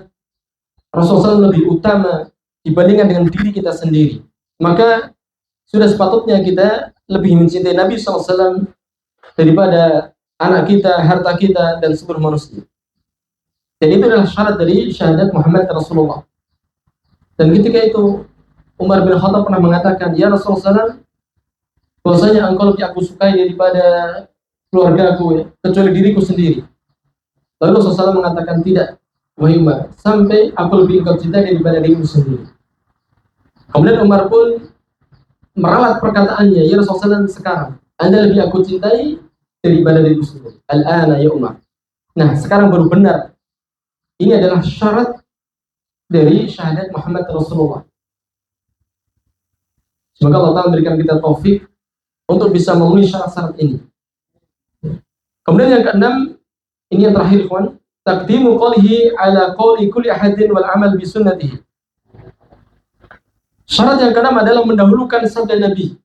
Rasulullah lebih utama dibandingkan dengan diri kita sendiri. Maka sudah sepatutnya kita lebih mencintai Nabi SAW daripada anak kita, harta kita, dan seluruh manusia. Dan itu adalah syarat dari syahadat Muhammad Rasulullah. Dan ketika itu Umar bin Khattab pernah mengatakan, ya Rasulullah, bahwasanya engkau lebih aku sukai daripada keluarga aku, ya, kecuali diriku sendiri. Lalu Rasulullah mengatakan, tidak, wahai Umar, sampai aku lebih engkau cintai daripada dirimu sendiri. Kemudian Umar pun meralat perkataannya, ya Rasulullah sekarang Anda lebih aku cintai daripada diriku sendiri. Al-ana ya Umar. Nah, sekarang baru benar. Ini adalah syarat dari syahadat Muhammad Rasulullah. Semoga Allah Ta'ala memberikan kita taufik untuk bisa memenuhi syarat-syarat ini. Kemudian yang keenam, ini yang terakhir, ikhwan, taqdimu qawlihi ala qawli kulli ahadin wal amal bi sunnatihi. Syarat yang keenam adalah mendahulukan sabda Nabi.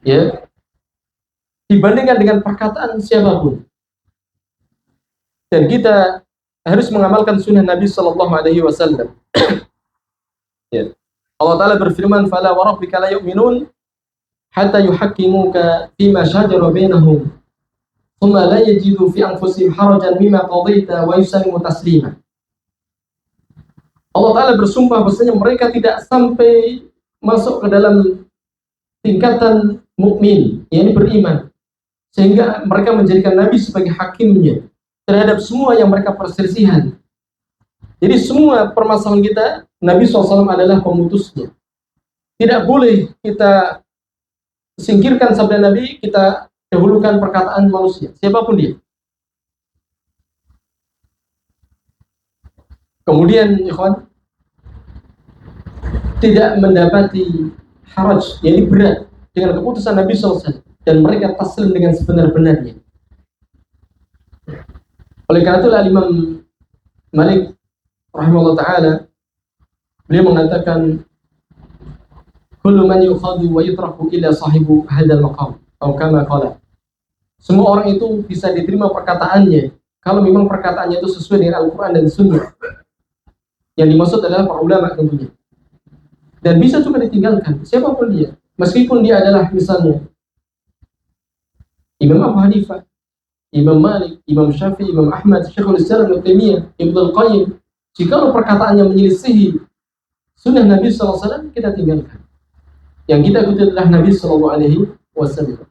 Ya. Dibandingkan dengan perkataan siapapun. Dan kita harus mengamalkan sunnah Nabi sallallahu alaihi wasallam. Ya. Allah Ta'ala berfirman, "Fala wa rabbika la yu'minun hatta yuhakkimuka fima shajara bainahum, thumma la yajidu fi anfusihim harajan mimma qadaita wa yusallimu taslima." Allah Ta'ala bersumpah bahwasanya mereka tidak sampai masuk ke dalam tingkatan mukmin, yakni beriman, sehingga mereka menjadikan Nabi sebagai hakimnya terhadap semua yang mereka perselisihan. Jadi semua permasalahan kita, Nabi SAW adalah pemutusnya. Tidak boleh kita singkirkan sabda Nabi, kita dahulukan perkataan manusia, siapapun dia. Kemudian, ikhwan, tidak mendapati haraj, yakni berat dengan keputusan Nabi SAW, dan mereka taslim dengan sebenar-benarnya. Oleh karena itulah Imam Malik rahimahullah ta'ala, beliau mengatakan, kullu man yukhadu wa yutraku illa sahibu hadal maqam, atau kama qala. Semua orang itu bisa diterima perkataannya kalau memang perkataannya itu sesuai dengan Al-Quran dan Sunnah. Yang dimaksud adalah para ulama tentunya. Dan bisa juga ditinggalkan siapapun dia, meskipun dia adalah misalnya Imam Abu Hanifah, Imam Malik, Imam Syafi'i, Imam Ahmad, Syekhul Islam Ibnu Taimiyah, Ibnu Al-Qayyim. Jika perkataannya menyelisihi sunnah Nabi SAW, kita tinggalkan. Yang kita ikuti adalah Nabi SAW.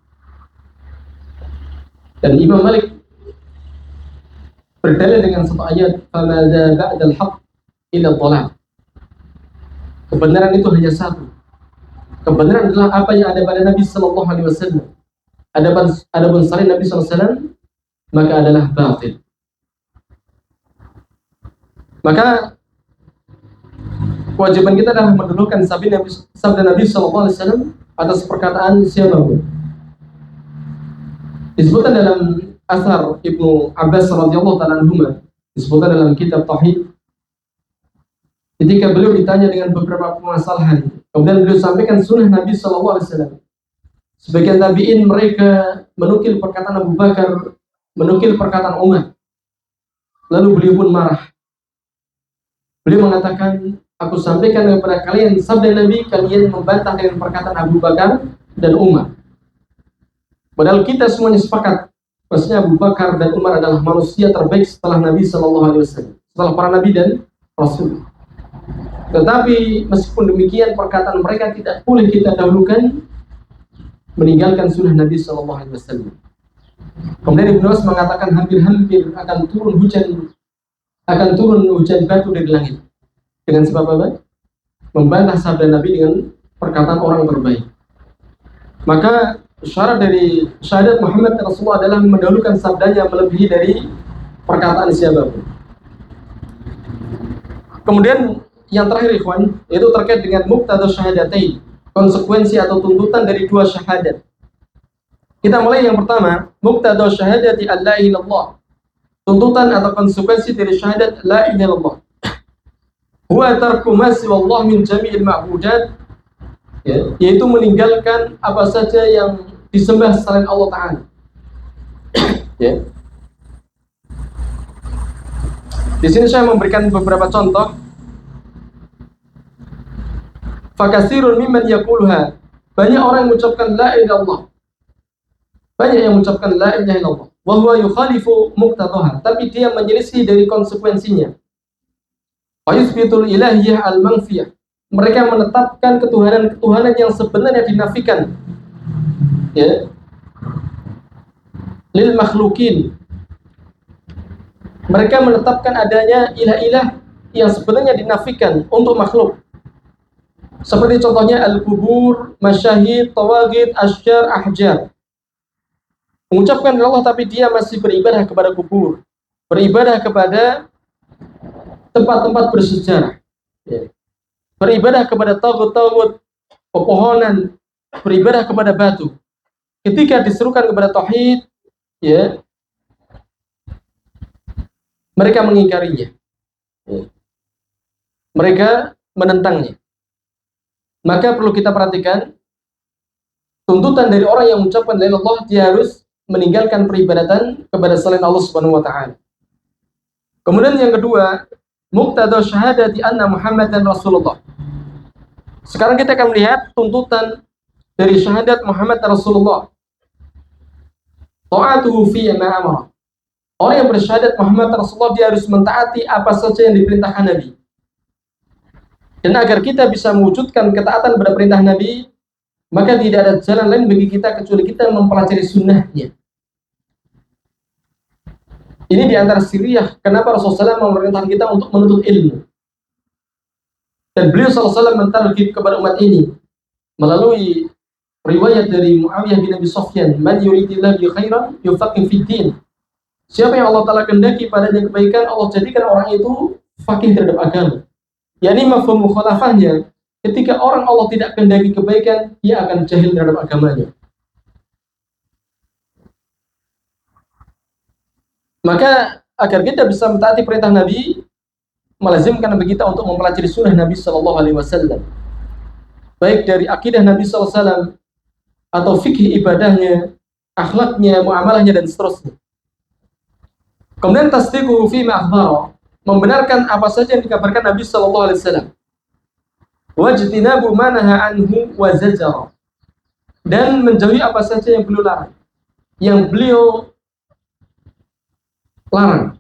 Dan Imam Malik berdalil dengan satu ayat, "Famadza ba'dal haqq illa dhalal." Kebenaran itu hanya satu. Kebenaran adalah apa yang ada pada Nabi SAW. Adapun selain Nabi SAW, maka adalah batil. Maka kewajiban kita adalah mendahulukan sabda Nabi SAW atas perkataan siapapun. Disebutkan dalam asar Ibnu Abbas radhiyallahu ta'ala anhuma, disebutkan dalam kitab Tauhid, ketika beliau ditanya dengan beberapa permasalahan, kemudian beliau sampaikan sunnah Nabi SAW. Sebagian tabi'in mereka menukil perkataan Abu Bakar, menukil perkataan Umar. Lalu beliau pun marah. Beliau mengatakan, aku sampaikan kepada kalian sabda Nabi, kalian membantah dengan perkataan Abu Bakar dan Umar. Padahal kita semuanya sepakat, bahwasanya Abu Bakar dan Umar adalah manusia terbaik setelah Nabi SAW, setelah para Nabi dan Rasul. Tetapi meskipun demikian, perkataan mereka tidak boleh kita dahulukan, meninggalkan sunnah Nabi SAW. Kemudian Ibnu Abbas mengatakan hampir-hampir akan turun hujan batu dari langit. Dengan sebab apa? Membantah sabda Nabi dengan perkataan orang terbaik. Maka syarat dari syahadat Muhammad Rasulullah adalah mendahulukan sabdanya melebihi dari perkataan siapapun. Kemudian yang terakhir, ikhwan, yaitu terkait dengan muqtada syahadatain, konsekuensi atau tuntutan dari dua syahadat. Kita mulai yang pertama, muqtada syahadati an la ilaha illallah. Tuntutan atau konsekuensi dari syahadat la ilaha illallah. Huwa tarku ma siwallah min jami'il ma'budat, yaitu meninggalkan apa saja yang disembah selain Allah Ta'ala. Ya. Di sini saya memberikan beberapa contoh. Fakasirun mimman yaquluha. Banyak orang yang mengucapkan la ilaha illallah. Banyak yang mengucapkan la ilaha illallah. Wa huwa yukhalifu muqtadaha, tapi dia menyelisih dari konsekuensinya. Wa yuthbitul ilahiyyah al-manfiyah. Mereka menetapkan ketuhanan yang sebenarnya dinafikan. Ya. Lil makhlukin. Mereka menetapkan adanya ilah-ilah yang sebenarnya dinafikan untuk makhluk. Seperti contohnya al-kubur, masyahid, tawagid, asyar, ahjar. Mengucapkan Allah tapi dia masih beribadah kepada kubur, beribadah kepada tempat-tempat bersejarah, ya. Beribadah kepada tagut-tagut, pepohonan, beribadah kepada batu. Ketika diserukan kepada tauhid, ya, mereka mengingkarinya, ya. Mereka menentangnya. Maka perlu kita perhatikan tuntutan dari orang yang mengucapkan la ilaha illallah, dia harus meninggalkan peribadatan kepada selain Allah Subhanahu wa taala. Kemudian yang kedua, muqtada syahadati anna Muhammadan Rasulullah. Sekarang kita akan melihat tuntutan dari syahadat Muhammad Rasulullah. Ta'atuhu fi ma amara. Orang yang bersyahadat Muhammad Rasulullah, dia harus mentaati apa saja yang diperintahkan Nabi. Dan agar kita bisa mewujudkan ketaatan pada perintah Nabi, maka tidak ada jalan lain bagi kita kecuali kita mempelajari sunnahnya. Ini diantara siriyah kenapa Rasulullah SAW memerintahkan kita untuk menuntut ilmu. Dan beliau SAW mentarghib kepada umat ini melalui riwayat dari Muawiyah bin Abi Sufyan, "Man yuridillahu bi khairan yufaqqih fid din." Siapa yang Allah Ta'ala kehendaki padanya kebaikan, Allah jadikan orang itu faqih terhadap agama. Yani mafhum mukhalafahnya, ketika orang Allah tidak kehendaki kebaikan, dia akan jahil terhadap agamanya. Maka agar kita bisa mentaati perintah Nabi, melazimkan bagi kita untuk mempelajari sunnah Nabi Sallallahu Alaihi Wasallam, baik dari akidah Nabi Sallallahu Alaihi Wasallam atau fikih ibadahnya, akhlaknya, muamalahnya dan seterusnya. Kemudian tasdiquhu fi ma akhbara, membenarkan apa saja yang dikabarkan Nabi Sallallahu Alaihi Wasallam. Wajtinabu ma naha anhu wa zajara, dan menjauhi apa saja yang beliau larang. Yang beliau larang.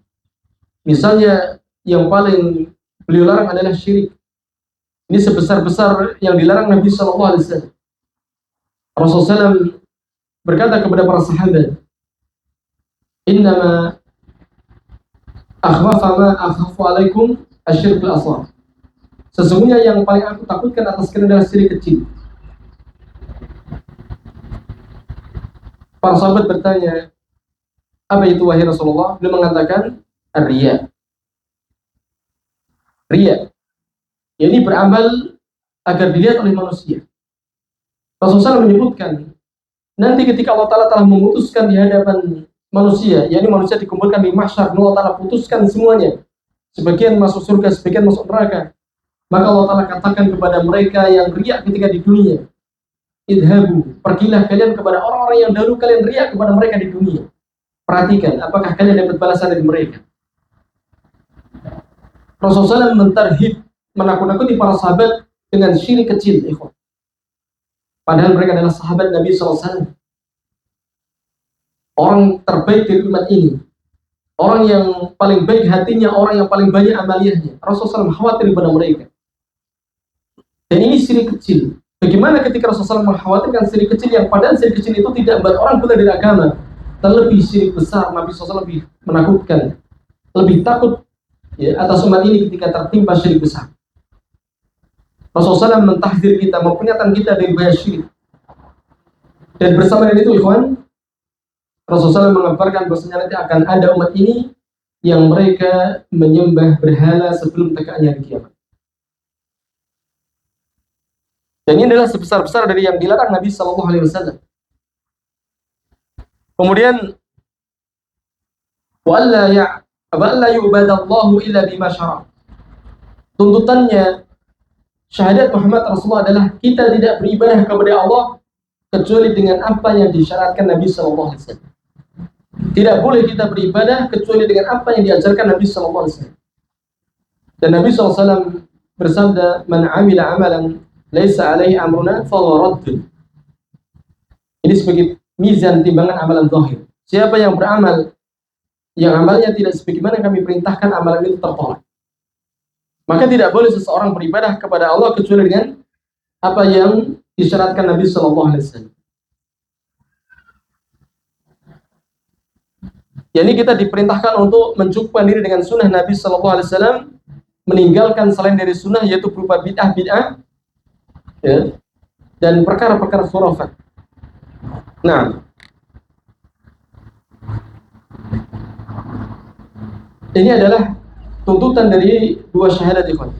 Misalnya yang paling beliau larang adalah syirik. Ini sebesar-besar yang dilarang Nabi Sallallahu Alaihi Wasallam. Rasulullah SAW berkata kepada para sahabat, "Innama akhwafa ma akhafu alaikum asyirkul asghar." Sesungguhnya yang paling aku takutkan atas kalian adalah syirik kecil. Para sahabat bertanya, apa itu wahai Rasulullah? Beliau mengatakan, riya. Riya. Ini beramal agar dilihat oleh manusia. Rasulullah menyebutkan, nanti ketika Allah Ta'ala telah memutuskan di hadapan manusia, yakni manusia dikumpulkan di mahsyar, Allah Ta'ala putuskan semuanya. Sebagian masuk surga, sebagian masuk neraka. Maka Allah Ta'ala katakan kepada mereka yang riya ketika di dunia, idhabu, pergilah kalian kepada orang-orang yang dahulu kalian riya kepada mereka di dunia. Perhatikan, apakah kalian dapat balasan dari mereka. Rasulullah mentarhib, menakut-nakuti para sahabat dengan syirik kecil, ikhwan. Padahal mereka adalah sahabat Nabi SAW. Orang terbaik dari umat ini. Orang yang paling baik hatinya, orang yang paling banyak amaliyahnya. Rasulullah SAW khawatir kepada mereka. Dan ini syirik kecil. Bagaimana ketika Rasulullah SAW mengkhawatirkan syirik kecil yang padahal syirik kecil itu tidak membuat orang keluar dari agama. Terlebih syirik besar, Nabi SAW lebih menakutkan, lebih takut ya, atas umat ini ketika tertimpa syirik besar. Rasulullah SAW mentahdir kita, memperingatkan kita dari bahaya syirik. Dan bersama dengan itu, ikhwan, Rasulullah SAW mengabarkan bahwasanya nanti akan ada umat ini yang mereka menyembah berhala sebelum tegaknya hari kiamat. Dan ini adalah sebesar-besar dari yang dilarang Nabi Sallallahu Alaihi Wasallam. Kemudian, wa alla yu'badallahu illa bima syara'. Tuntutannya syahadat Muhammad Rasulullah adalah kita tidak beribadah kepada Allah kecuali dengan apa yang disyaratkan Nabi Sallallahu Alaihi Wasallam. Tidak boleh kita beribadah kecuali dengan apa yang diajarkan Nabi Sallallahu Alaihi Wasallam. Dan Nabi Sallallahu Alaihi Wasallam bersabda, "Man 'amila 'amalan laisa 'alaihi amruna fahuwa radd." Ini sebagai mizan timbangan amalan zahir. Siapa yang beramal yang amalnya tidak sebagaimana kami perintahkan, amalan itu tertolak. Maka tidak boleh seseorang beribadah kepada Allah kecuali dengan apa yang disyaratkan Nabi Sallallahu Alaihi Wasallam. Yani kita diperintahkan untuk mencukupkan diri dengan sunnah Nabi Sallallahu Alaihi Wasallam, meninggalkan selain dari sunnah yaitu berupa bid'ah-bid'ah, ya, dan perkara-perkara khurafat. Nah, ini adalah tuntutan dari dua syahadat, ikhwan.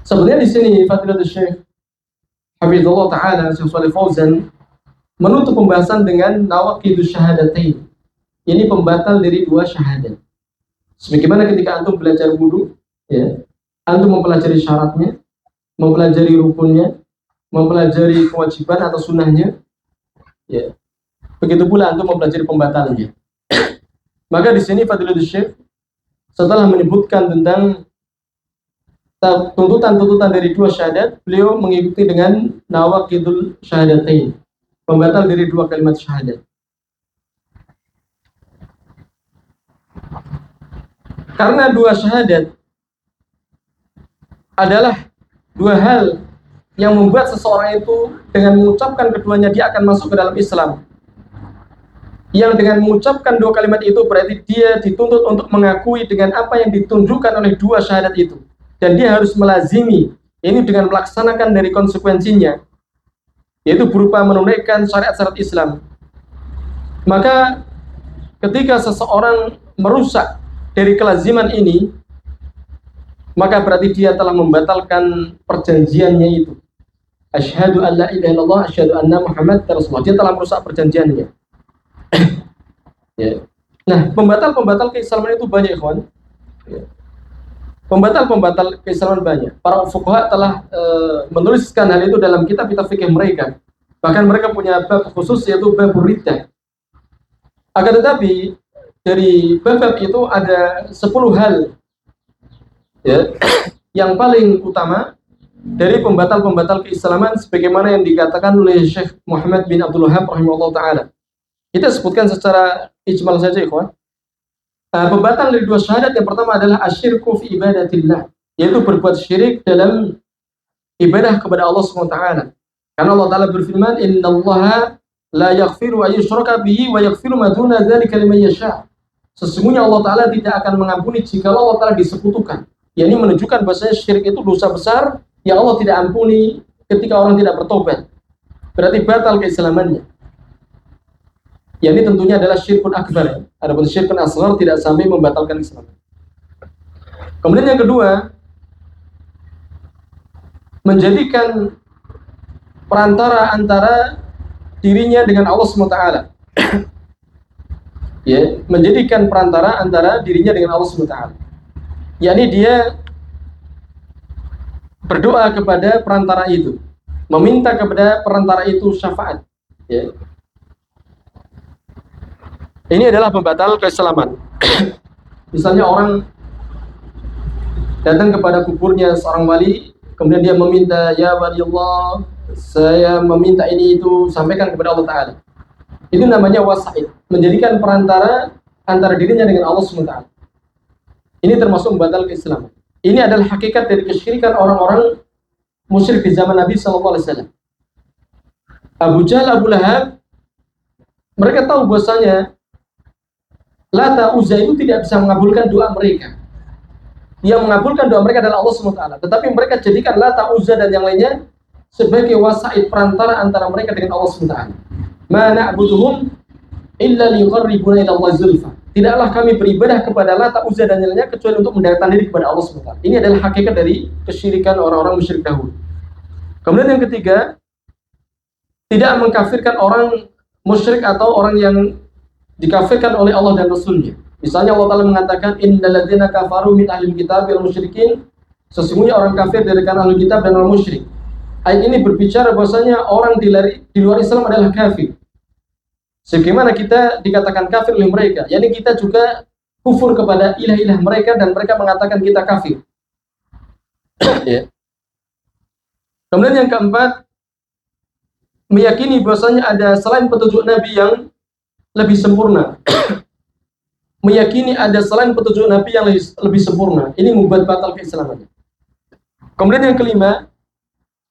Sebenarnya di sini Fadilatul Syekh Hafizullah Ta'ala Syekh Shalih Fauzan menutup pembahasan dengan nawaqidus syahadatain. Ini pembatal dari dua syahadat. Sebagaimana ketika antum belajar wudu, ya, antum mempelajari syaratnya, mempelajari rukunnya, mempelajari kewajiban atau sunnahnya, ya. Begitu pula antum mempelajari pembatalnya. Maka di sini Fadilatul Syekh setelah menyebutkan tentang tuntutan-tuntutan dari dua syahadat, beliau mengikuti dengan nawaqidul syahadatain, pembatal dari dua kalimat syahadat. Karena dua syahadat adalah dua hal yang membuat seseorang itu dengan mengucapkan keduanya dia akan masuk ke dalam Islam. Yang dengan mengucapkan dua kalimat itu berarti dia dituntut untuk mengakui dengan apa yang ditunjukkan oleh dua syahadat itu. Dan dia harus melazimi ini dengan melaksanakan dari konsekuensinya, yaitu berupa menunaikan syariat-syariat Islam. Maka ketika seseorang merusak dari kelaziman ini, maka berarti dia telah membatalkan perjanjiannya itu. Asyhadu an la ilaha illallah, asyhadu anna Muhammad Rasulullah. Dia telah merusak perjanjiannya. Ya. Nah, pembatal-pembatal keislaman itu banyak, ikhwan. Ya. Pembatal-pembatal keislaman banyak. Para fuqaha telah menuliskan hal itu dalam kitab-kitab fikih mereka. Bahkan mereka punya bab khusus yaitu bab riddah. Akan tetapi dari bab itu ada 10 hal, ya, yang paling utama dari pembatal-pembatal keislaman sebagaimana yang dikatakan oleh Syekh Muhammad bin Abdul Wahhab rahimahullah taala. Kita sebutkan secara ijmal saja, ikhwan. Pembatal dari dua syahadat yang pertama adalah asyirku fi ibadatillah, yaitu berbuat syirik dalam ibadah kepada Allah SWT. Karena Allah Ta'ala berfirman, innallaha la yaghfiru an yushraka bihi wa yaghfiru ma duna dzalika liman yasha. Sesungguhnya Allah Ta'ala tidak akan mengampuni jika Allah Ta'ala disekutukan. Ini menunjukkan bahwasanya syirik itu dosa besar yang Allah tidak ampuni ketika orang tidak bertobat. Berarti batal keislamannya. Ini tentunya adalah syirkun akbar. Adapun syirkun asghar tidak sampai membatalkan Islam. Kemudian yang kedua, menjadikan perantara antara dirinya dengan Allah SWT. Ya, menjadikan perantara antara dirinya dengan Allah SWT. Dia berdoa kepada perantara itu, meminta kepada perantara itu syafaat. Ya. Ini adalah pembatal keislaman. Misalnya orang datang kepada kuburnya seorang wali, kemudian dia meminta, ya wali Allah, saya meminta ini itu, sampaikan kepada Allah Ta'ala. Itu namanya wasaid, menjadikan perantara antara dirinya dengan Allah SWT. Ini termasuk membatal keislaman. Ini adalah hakikat dari kesyirikan orang-orang musyrik di zaman Nabi SAW. Abu Jahal, Abu Lahab, mereka tahu bahwasanya Lata, Uzza itu tidak bisa mengabulkan doa mereka. Yang mengabulkan doa mereka adalah Allah SWT. Tetapi mereka jadikan Lata, Uzza dan yang lainnya sebagai wasaid perantara antara mereka dengan Allah SWT. Ma na'buduhum illa liqarribuna ila Allah zulfa. Tidaklah kami beribadah kepada Lata, Uzza dan yang lainnya kecuali untuk mendekatkan diri kepada Allah SWT. Ini adalah hakikat dari kesyirikan orang-orang musyrik dahulu. Kemudian yang ketiga, tidak mengkafirkan orang musyrik atau orang yang dikafirkan oleh Allah dan Rasulnya. Misalnya Allah Ta'ala mengatakan, innal ladzina kafaru min ahlil kitab wal musyrikin, sesungguhnya orang kafir dari kalangan ahli kitab dan orang musyrik. Ayat ini berbicara bahwasanya orang di luar Islam adalah kafir. Sebagaimana kita dikatakan kafir oleh mereka, kita juga kufur kepada ilah-ilah mereka dan mereka mengatakan kita kafir. Ya. Kemudian yang keempat, meyakini bahwasanya ada selain petunjuk Nabi yang lebih sempurna. Meyakini ada selain petunjuk Nabi yang lebih sempurna. Ini membuat batal keislamannya. Kemudian yang kelima,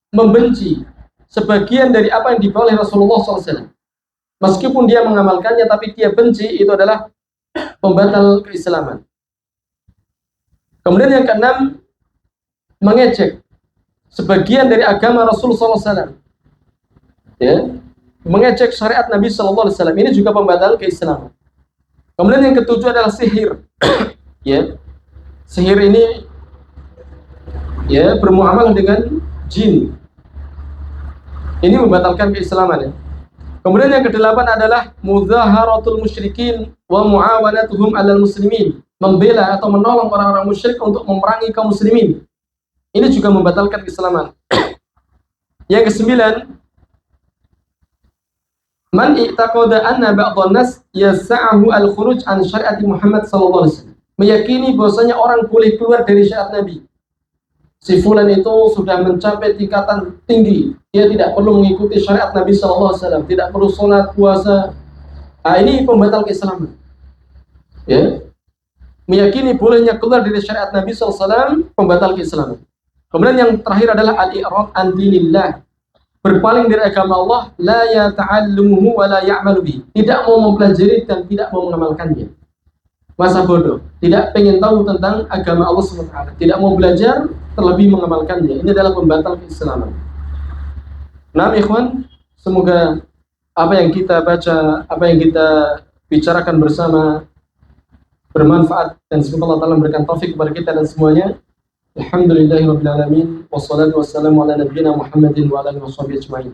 membenci sebagian dari apa yang dibawa oleh Rasulullah SAW. Meskipun dia mengamalkannya, tapi dia benci, itu adalah pembatal keislaman. Kemudian yang keenam, mengejek sebagian dari agama Rasulullah SAW, ya, mengecek syariat Nabi Sallallahu Alaihi Wasallam, ini juga pembatal keislaman. Kemudian yang ketujuh adalah sihir. Ya, sihir ini ya bermuamalah dengan jin. Ini membatalkan keislaman ya. Kemudian yang kedelapan adalah muzaharatul musyrikin wa muawanatuhum 'alal muslimin. Membela atau menolong orang-orang musyrik untuk memerangi kaum muslimin. Ini juga membatalkan keislaman. Yang kesembilan, man i'taqada anna ba'dhan nas yas'ahu al-khuruj an syariati Muhammad sallallahu alaihi wasallam. Meyakini bahwasanya orang boleh keluar dari syariat Nabi. Si fulan itu sudah mencapai tingkatan tinggi, dia tidak perlu mengikuti syariat Nabi sallallahu alaihi wasallam, tidak perlu sholat, puasa. Nah, ini pembatal keislaman. Ya. Meyakini bolehnya keluar dari syariat Nabi sallallahu alaihi wasallam, pembatal keislaman. Kemudian yang terakhir adalah al-i'rad an dinillah. Berpaling dari agama Allah, la yata'allumuhu wa la ya'malu bihi. Tidak mau mempelajari dan tidak mau mengamalkannya. Masa bodoh, tidak pengen tahu tentang agama Allah SWT, tidak mau belajar, terlebih mengamalkannya. Ini adalah pembatal keislaman. Nah, ikhwan, semoga apa yang kita baca, apa yang kita bicarakan bersama bermanfaat dan semoga Allah Ta'ala memberikan taufik kepada kita dan semuanya. Alhamdulillahirabbil alamin wassalatu wassalamu ala nabiyyina Muhammadin wa ala alihi washabihi ajmain.